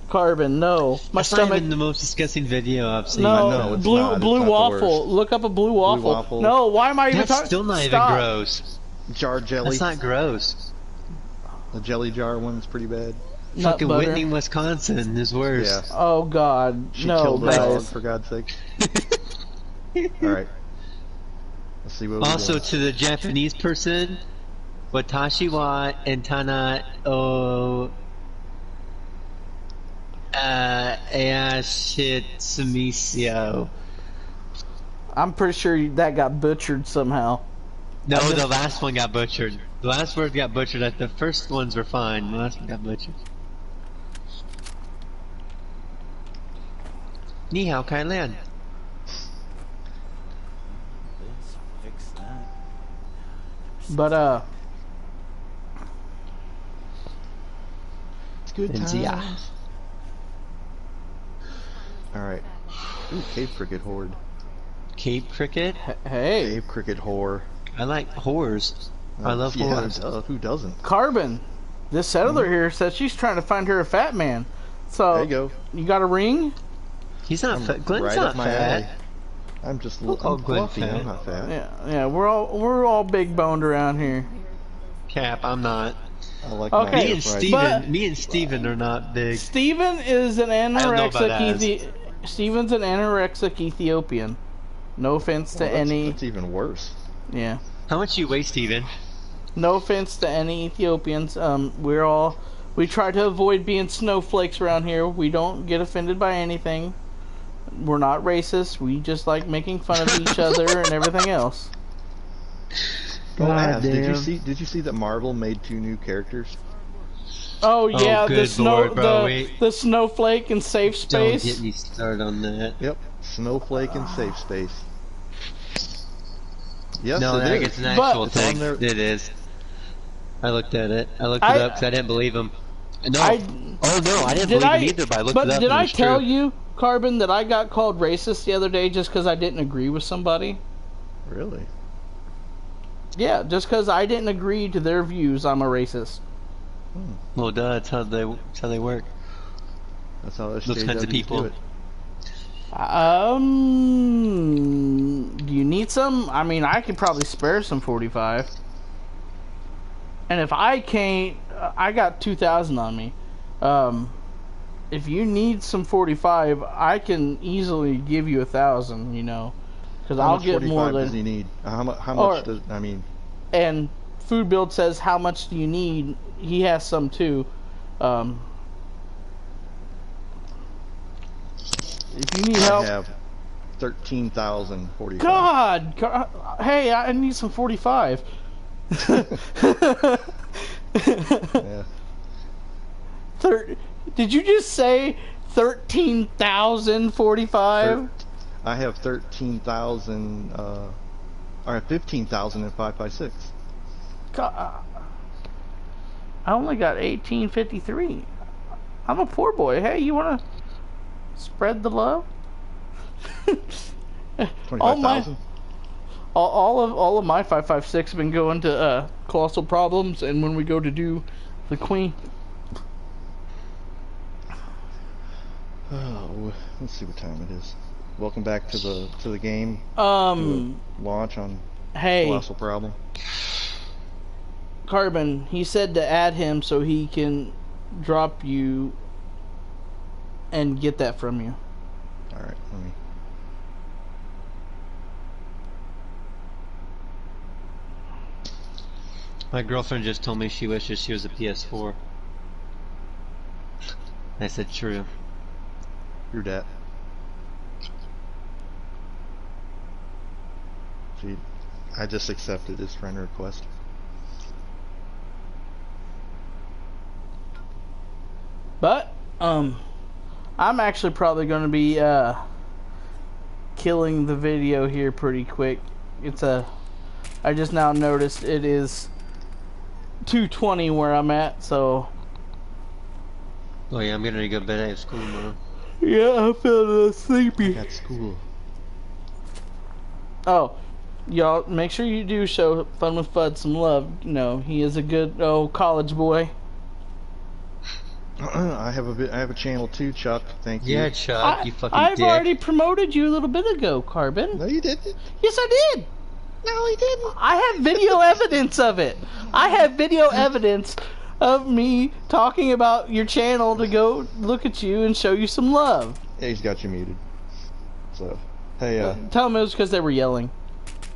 Carbon, no, my That's not stomach. even the most disgusting video I've seen. No, No, it's blue not. It's blue not the waffle. worst. Look up a blue waffle. waffle. No, why am I even That's talking? still not Stop. even gross. Jar jelly. That's not gross. The jelly jar one's pretty bad. Nut Fucking butter. Whitney, Wisconsin is worse. Yeah. Oh god, She no, killed the dog, guys. for God's sake. Alright. Let's see what we Also, want. to the Japanese person, Watashi wa entana o eashitsumisio. I'm pretty sure that got butchered somehow. No, the last one got butchered. The last word got butchered. The first ones were fine. The last one got butchered. Ni hao kai lan. But It's good And times. yeah. Alright. Ooh, cave cricket horde. Cape cricket? Hey, Cave cricket whore. I like whores. I love yeah, whores. who doesn't? Carbon. This settler here says she's trying to find her a fat man. So There you go. you got a ring? He's not fat. Glenn's right not up my fat. alley. I'm just Don't call I'm Glenn fluffy. fat. I'm not fat. Yeah. We're all big boned around here. Cap, I'm not. I like Okay. my Me and fried- But- Steven are not big. Steven is an don't know about anorexic. Steven's an anorexic Ethiopian. No offense to Well, that's, any. That's even worse. Yeah. How much you weigh, Steven? No offense to any Ethiopians. We try to avoid being snowflakes around here. We don't get offended by anything. We're not racist. We just like making fun of each other and everything else. Oh, God Ass, did you damn. see that Marvel made 2 new characters? Oh yeah, good Lord, bro, wait. the snowflake and safe Don't space. get me started on that. Yep. Snowflake and Safe Space. Yes, No, it that is. it's an But- actual It's on thing. there. It is. I looked at it. I looked it I- up because I didn't believe him. No. I- Oh no, I didn't Did believe I? him either. But I looked But it up. did and it I was tell true. you, Carbon, that I got called racist the other day just because I didn't agree with somebody? Really? Yeah, just because I didn't agree to their views, I'm a racist. Well, duh. That's how they work. That's how Those kinds of SJWs people. do it. Do you need some? I mean, I could probably spare some 45. And if I can't, I got 2,000 on me. If you need some 45, I can easily give you 1,000. You know, because How I'll much get 45 more does than. he need? How Or- much does I mean? And Food Build says, how much do you need? He has some too. If you need help, I have 13,045. God, hey, I need some 45. Yeah. Did you just say 13,045? I have 13,000. I have 15,000 in 5.56. God, I only got 1853. I'm a poor boy. Hey, you wanna spread the love? all my 25,000. all of my 556 have been going to colossal problems, and when we go to do the queen. Oh, let's see what time it is. Welcome back to the game. Launch on Hey, Colossal Problem. Carbon, he said to add him so he can drop you and get that from you. All right, let me. My girlfriend just told me she wishes she was a PS4. I said true. Your dad. See, I just accepted his friend request. But I'm actually probably going to be killing the video here pretty quick. I just now noticed it is 2:20 where I'm at, so Oh yeah, I'm getting ready to go to bed. I have school tomorrow. yeah, I'm feeling a little sleepy. At school. Oh, y'all, make sure you do show Fun with Fudd some love. You know, he is a good old college boy. I have a channel too, Chuck. Thank you. Yeah, Chuck, you fucking I've dick. already promoted you a little bit ago, Carbon. No, you didn't. Yes, I did. No, he didn't. I have video evidence of it. I have video evidence of me talking about your channel to go look at you and show you some love. Yeah, he's got you muted. So, hey, Tell them it was because they were yelling.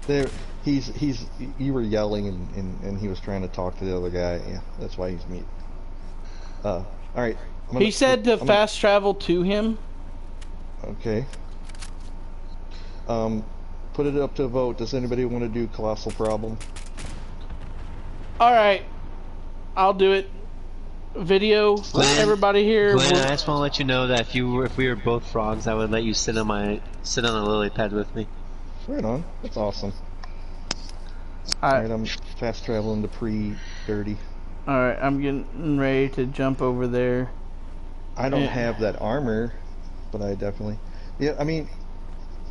there, you were yelling and he was trying to talk to the other guy. Yeah, that's why he's muted. All right. He said to fast travel to him. Okay. Put it up to a vote. Does anybody want to do Colossal Problem? All right, I'll do it. Video, Glenn, everybody here. Glenn, I just want to let you know that if we were both frogs, I would let you sit on a lily pad with me. Right on. That's awesome. All Alright, right, I'm fast traveling to pre-30. all right, I'm getting ready to jump over there. I don't Yeah. have that armor, but I definitely... Yeah, I mean,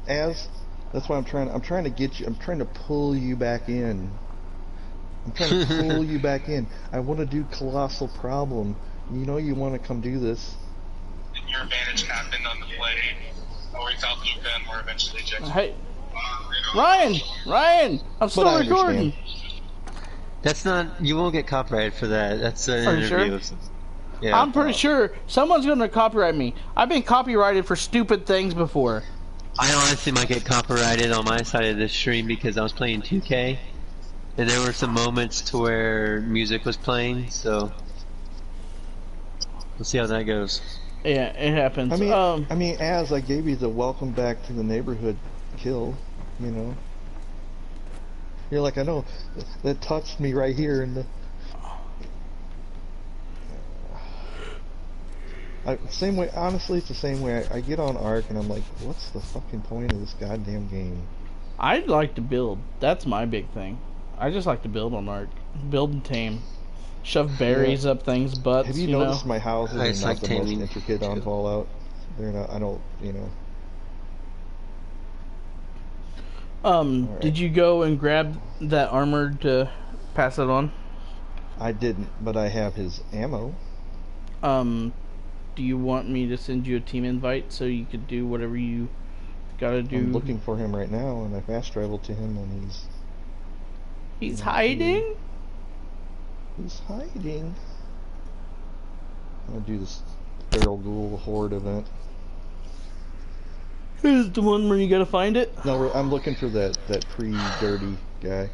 as that's why I'm trying to get you. I'm trying to pull you back in. I'm trying to pull you back in. I want to do Colossal Problem. You know you want to come do this. And your advantage happened on the play where he felt Luca and were eventually ejected. Hey, Ryan, I'm still I understand. recording. That's not. You won't get copyrighted for that. That's an Are you interview. sure? Yeah. I'm pretty sure someone's going to copyright me. I've been copyrighted for stupid things before. I honestly might get copyrighted on my side of this stream because I was playing 2K, and there were some moments to where music was playing. So we'll see how that goes. Yeah, it happens. I mean, as I gave you the welcome back to the neighborhood kill, you know. You're like, I know that touched me right here in the. Same way, honestly, it's the same way. I get on Ark and I'm like, what's the fucking point of this goddamn game? I'd like to build. That's my big thing. I just like to build on Ark. Build and tame. Shove berries up things' butts. Have you noticed my houses are not the most intricate on Fallout? They're not. I don't. You know. Right. Did you go and grab that armor to pass it on? I didn't, but I have his ammo. Do you want me to send you a team invite so you could do whatever you gotta do? I'm looking for him right now, and I fast traveled to him, and he's hiding? He's hiding. I'm gonna do this Feral Ghoul Horde event. Here's the one where you gotta find it? No, I'm looking for that pre-dirty guy.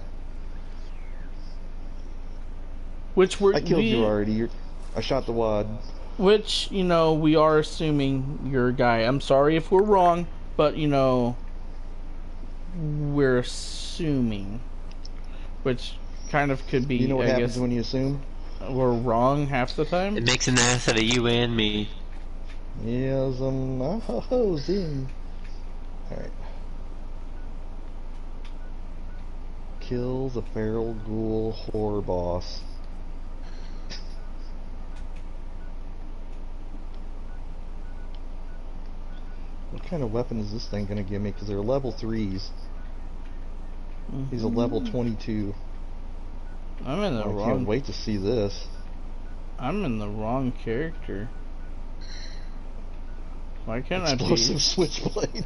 Which were I killed you already. I shot the wad. Which, you know, we are assuming you're a guy. I'm sorry if we're wrong, but, you know, we're assuming. Which kind of could be, you know what I happens guess, when you assume? We're wrong half the time. It makes an ass out of you and me. Yes, in. Alright. Kill the Feral Ghoul Horror Boss. What kind of weapon is this thing going to give me? Because they're level 3s. He's a level 22. I'm in the I wrong... can't wait to see this. I'm in the wrong character. Why can't Explosive Switchblade.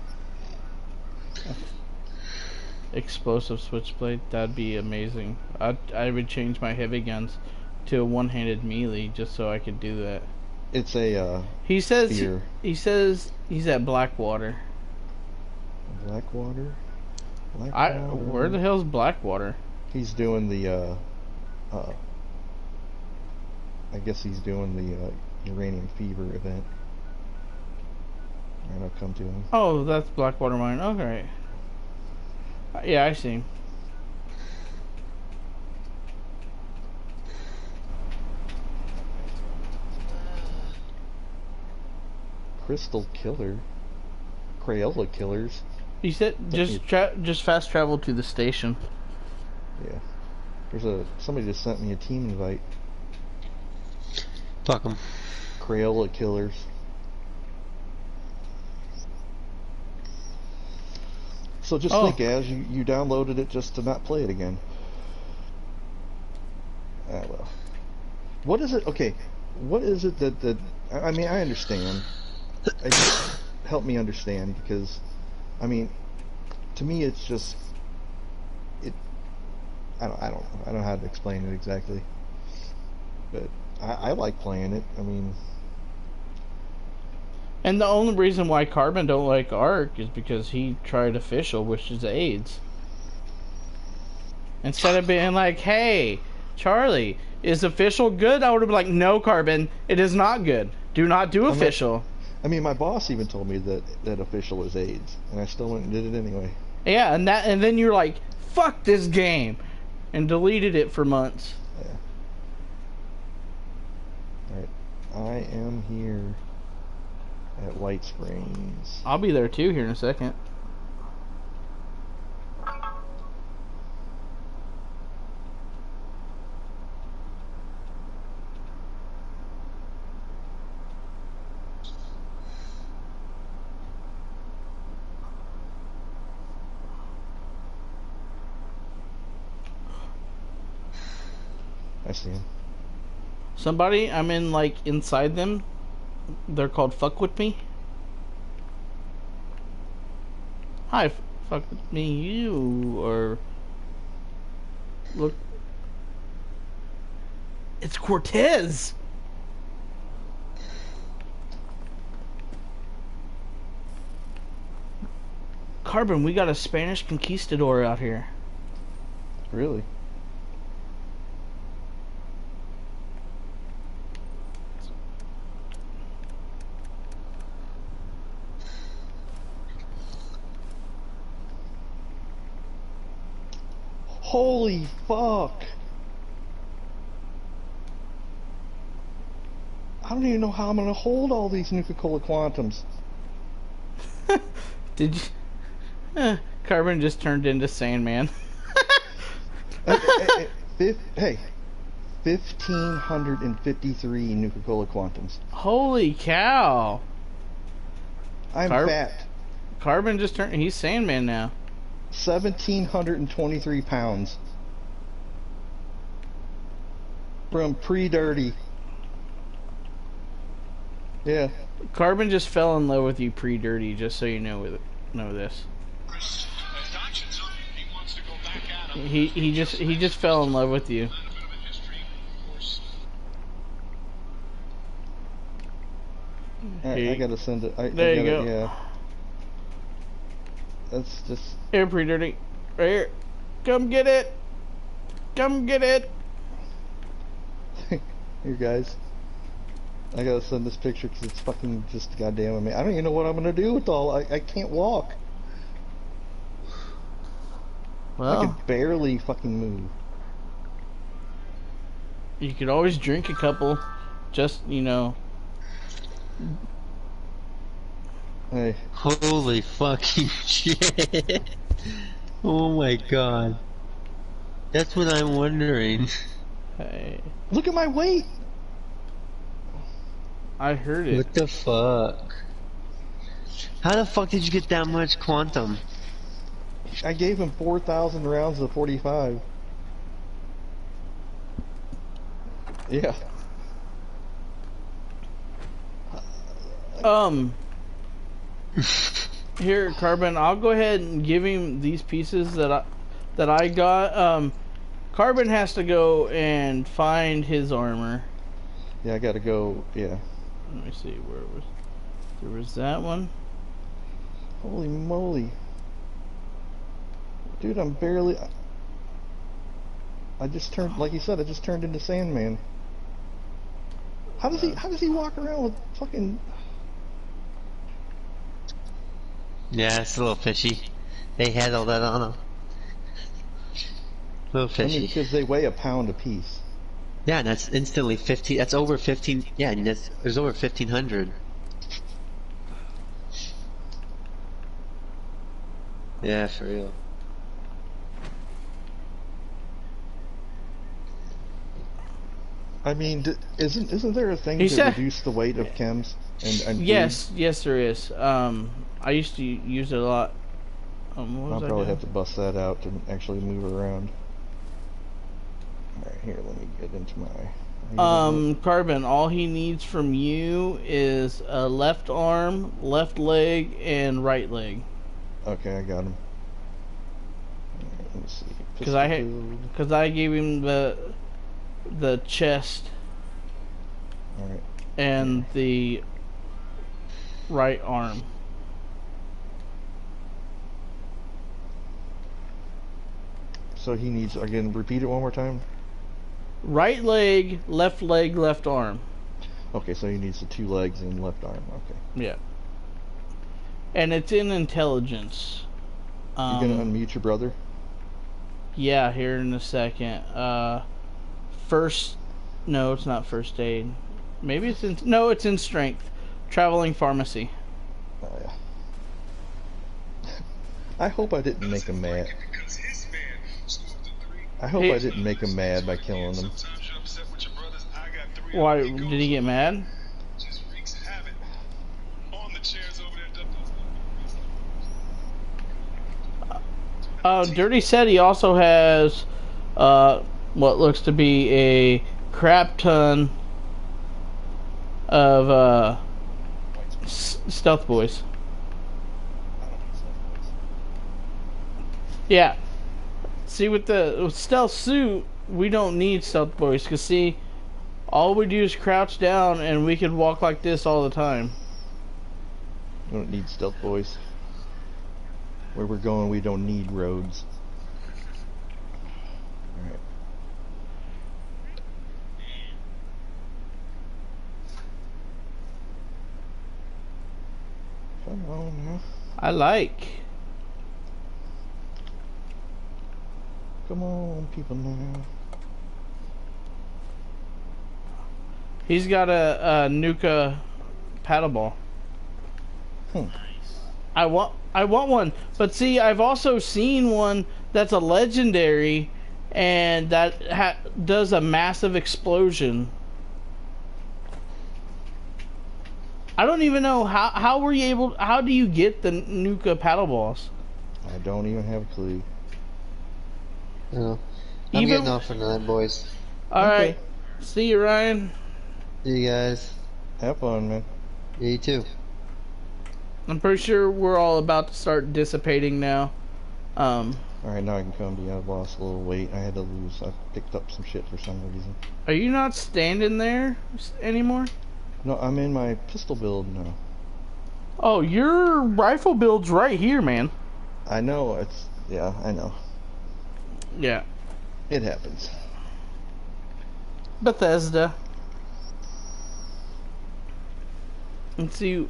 Explosive Switchblade? That'd be amazing. I would change my heavy guns to a one-handed melee just so I could do that. It's a, he says spear. He says he's at Blackwater. Blackwater? Where the hell's Blackwater? He's doing the, I guess he's doing the Uranium Fever event. Alright, I'll come to him. Oh, that's Blackwater Mine. Okay. Yeah, I see him. Crystal Killer? Crayola Killers? He said just fast travel to the station. Yeah. Somebody just sent me a team invite. Fuck them. Crayola Killers. So just think, as you downloaded it just to not play it again. Ah, well. What is it? Okay. What is it that I mean, I understand. Help me understand, because I mean, to me it's just I don't know. I don't know how to explain it exactly. But I like playing it. I mean, and the only reason why Carbon don't like Ark is because he tried official, which is AIDS. Instead of being like, hey, Charlie, is official good? I would have been like, no, Carbon, it is not good. Do not do official. I mean, my boss even told me that official is AIDS, and I still went and did it anyway. Yeah, and then you're like, fuck this game, and deleted it for months. Yeah. Alright, I am here at White Springs. I'll be there too here in a second. I see him. Somebody, I'm in like inside them. They're called Fuck With Me. Hi, fuck with me, you, or look. It's Cortez. Carbon, we got a Spanish conquistador out here. Really? Holy fuck! I don't even know how I'm gonna hold all these Nuka-Cola Quantums. Did you? Carbon just turned into Sandman. Hey, 1,553 Nuka-Cola Quantums. Holy cow! I'm fat. Carbon just turned. He's Sandman now. 1,723 pounds. From pre-dirty. Yeah. Carbon just fell in love with you pre-dirty, just so you know this. He just fell in love with you. I gotta send it. There you go. Yeah. That's just. Here, pre-dirty. Right here. Come get it. Come get it. Here, guys. I gotta send this picture because it's fucking just goddamn amazing. I don't even know what I'm gonna do with all. I can't walk. Well, I can barely fucking move. You could always drink a couple. Just, you know. Hey. Holy fucking shit. Oh my god. That's what I'm wondering. Hey. Look at my weight! I heard it. What the fuck? How the fuck did you get that much quantum? I gave him 4,000 rounds of 45. Yeah. Here, Carbon, I'll go ahead and give him these pieces that I got. Carbon has to go and find his armor. Yeah, I gotta go, yeah. Let me see, where it was. There was that one. Holy moly. Dude, I'm barely... I just turned, like you said, I just turned into Sandman. How does he walk around with fucking... Yeah, it's a little fishy. They had all that on them. A little fishy. I mean, because they weigh a pound apiece. Yeah, and that's instantly 15. That's over 15. Yeah, and there's over 1,500. Yeah, for real. I mean, isn't there a thing to reduce the weight of chems and yes, food? yes, there is. I used to use it a lot. I'll probably have to bust that out to actually move around. Alright, here, let me get into my... Carbon, all he needs from you is a left arm, left leg, and right leg. Okay, I got him. Right, let me see. Because I gave him the chest Alright. and the right arm. So he needs, again, repeat it one more time? Right leg, left arm. Okay, so he needs the two legs and left arm, okay. Yeah. And it's in intelligence. You gonna unmute your brother? Yeah, here in a second. No, it's not first aid. Maybe it's in, no, it's in strength. Traveling pharmacy. Oh, yeah. I hope I didn't make him mad. I hope I didn't make him mad by killing him. Why, did he get mad? Dirty said he also has what looks to be a crap ton of stealth boys. I don't need stealth boys. Yeah. See, with the stealth suit, we don't need stealth boys, because see, all we do is crouch down and we can walk like this all the time. We don't need stealth boys. Where we're going, we don't need roads. Alright. Come on now. I like. Come on, people now. He's got a Nuka paddleball. I want one, but see, I've also seen one that's a legendary, and that does a massive explosion. I don't even know how were you able. How do you get the Nuka paddleballs? I don't even have a clue. No. I'm Even- getting off for tonight, boys. All Okay. right, see you, Ryan. See you guys. Have fun, man. Yeah, you too. I'm pretty sure we're all about to start dissipating now. Alright, now I can come to you. I've lost a little weight. I had to lose. I picked up some shit for some reason. Are you not standing there anymore? No, I'm in my pistol build now. Oh, your rifle build's right here, man. I know, it's... Yeah, I know. Yeah. It happens. Bethesda. Let's see.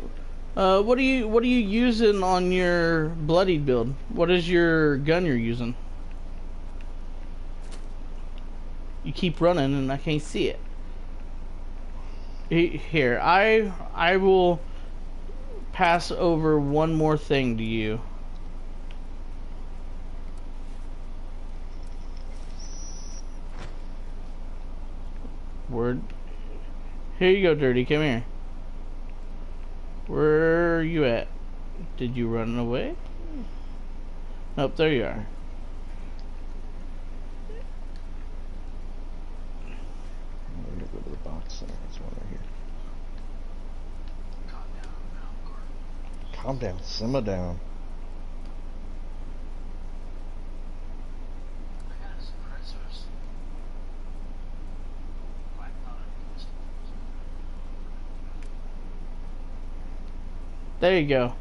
What are you using on your bloodied build? What is your gun you're using? You keep running and I can't see it. Here, I will pass over one more thing to you. Word. Here you go, Dirty. Come here. Where are you at? Did you run away? Nope, there you are. I'm gonna go to the box center. There's one right here. Calm down. Simmer down. There you go.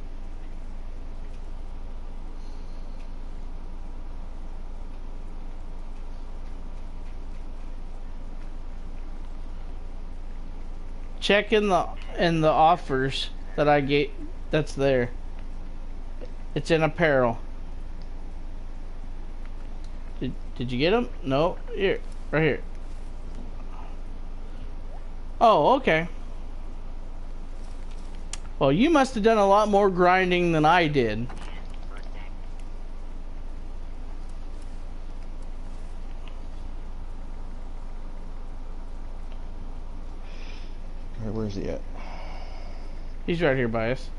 Check in the offers that I get. That's there. It's in apparel. Did you get them? No. Here, right here. Oh, okay. Well, you must have done a lot more grinding than I did. Alright, where's he at? He's right here by us.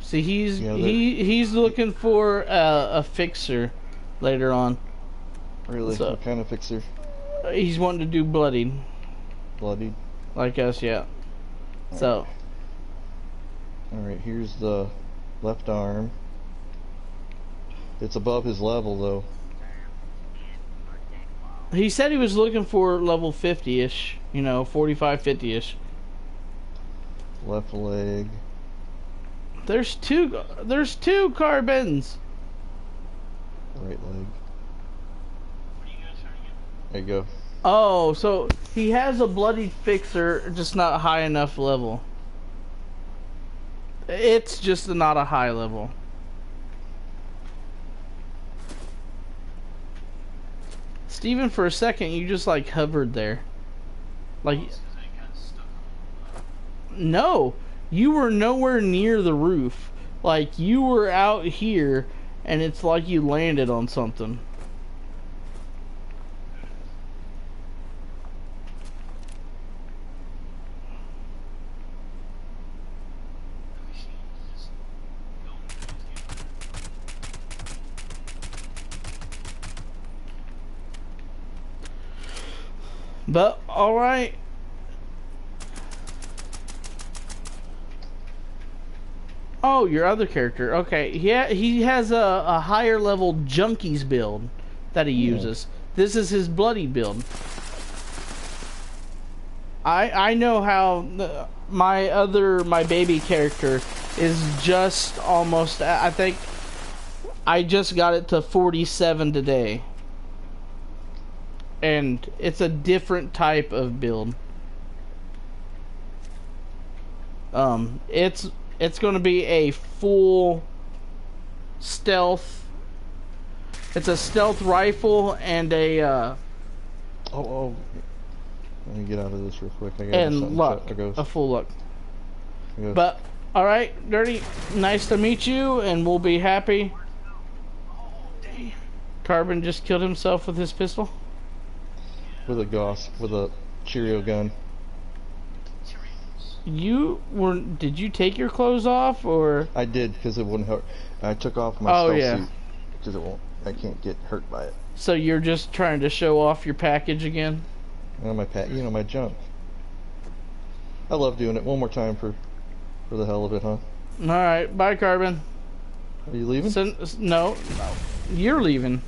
See, he's looking for a fixer later on. Really? So- What kind of fixer? He's wanting to do bloodied, Bloodied? like us, yeah. So, Alright, here's the left arm. It's above his level, though. he said he was looking for level 50-ish, you know, 45, 50-ish. Left leg. There's two carbons. Right leg. There you go. Oh, so he has a bloodied fixer, just not high enough level. It's just not a high level. Steven, for a second, you just like hovered there. Like, no, you were nowhere near the roof. Like, you were out here, and it's like you landed on something. But all right. Oh, your other character. Okay, he has a higher level junkies build that he uses. This is his bloody build. I know how my baby character is just almost. I think I just got it to 47 today, and it's a different type of build. It's going to be a full stealth. It's a stealth rifle and a Oh. Let me get out of this real quick. I got and luck, a full luck. But all right, Dirty, nice to meet you, and we'll be happy. Carbon just killed himself with his pistol. With a Cheerio gun. Did you take your clothes off, or? I did, because it wouldn't hurt. I took off my stealth suit because I can't get hurt by it. So you're just trying to show off your package again? My junk. I love doing it. One more time for the hell of it, huh? All right, bye, Carbon. Are you leaving? No, you're leaving.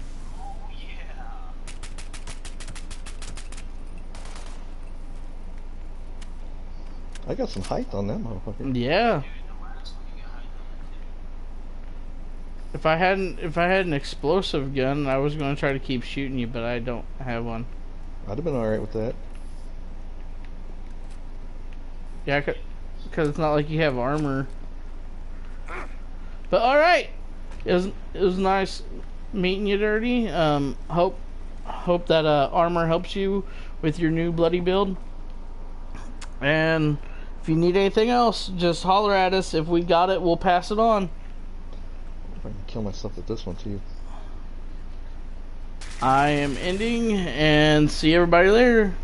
I got some height on that motherfucker. Yeah. If I had an explosive gun, I was going to try to keep shooting you, but I don't have one. I'd have been alright with that. Yeah, because it's not like you have armor. But all right, it was nice meeting you, Dirty. Hope that armor helps you with your new bloody build. And if you need anything else, just holler at us. If we got it, we'll pass it on. If I can kill myself with this one too. I am ending, and see everybody later.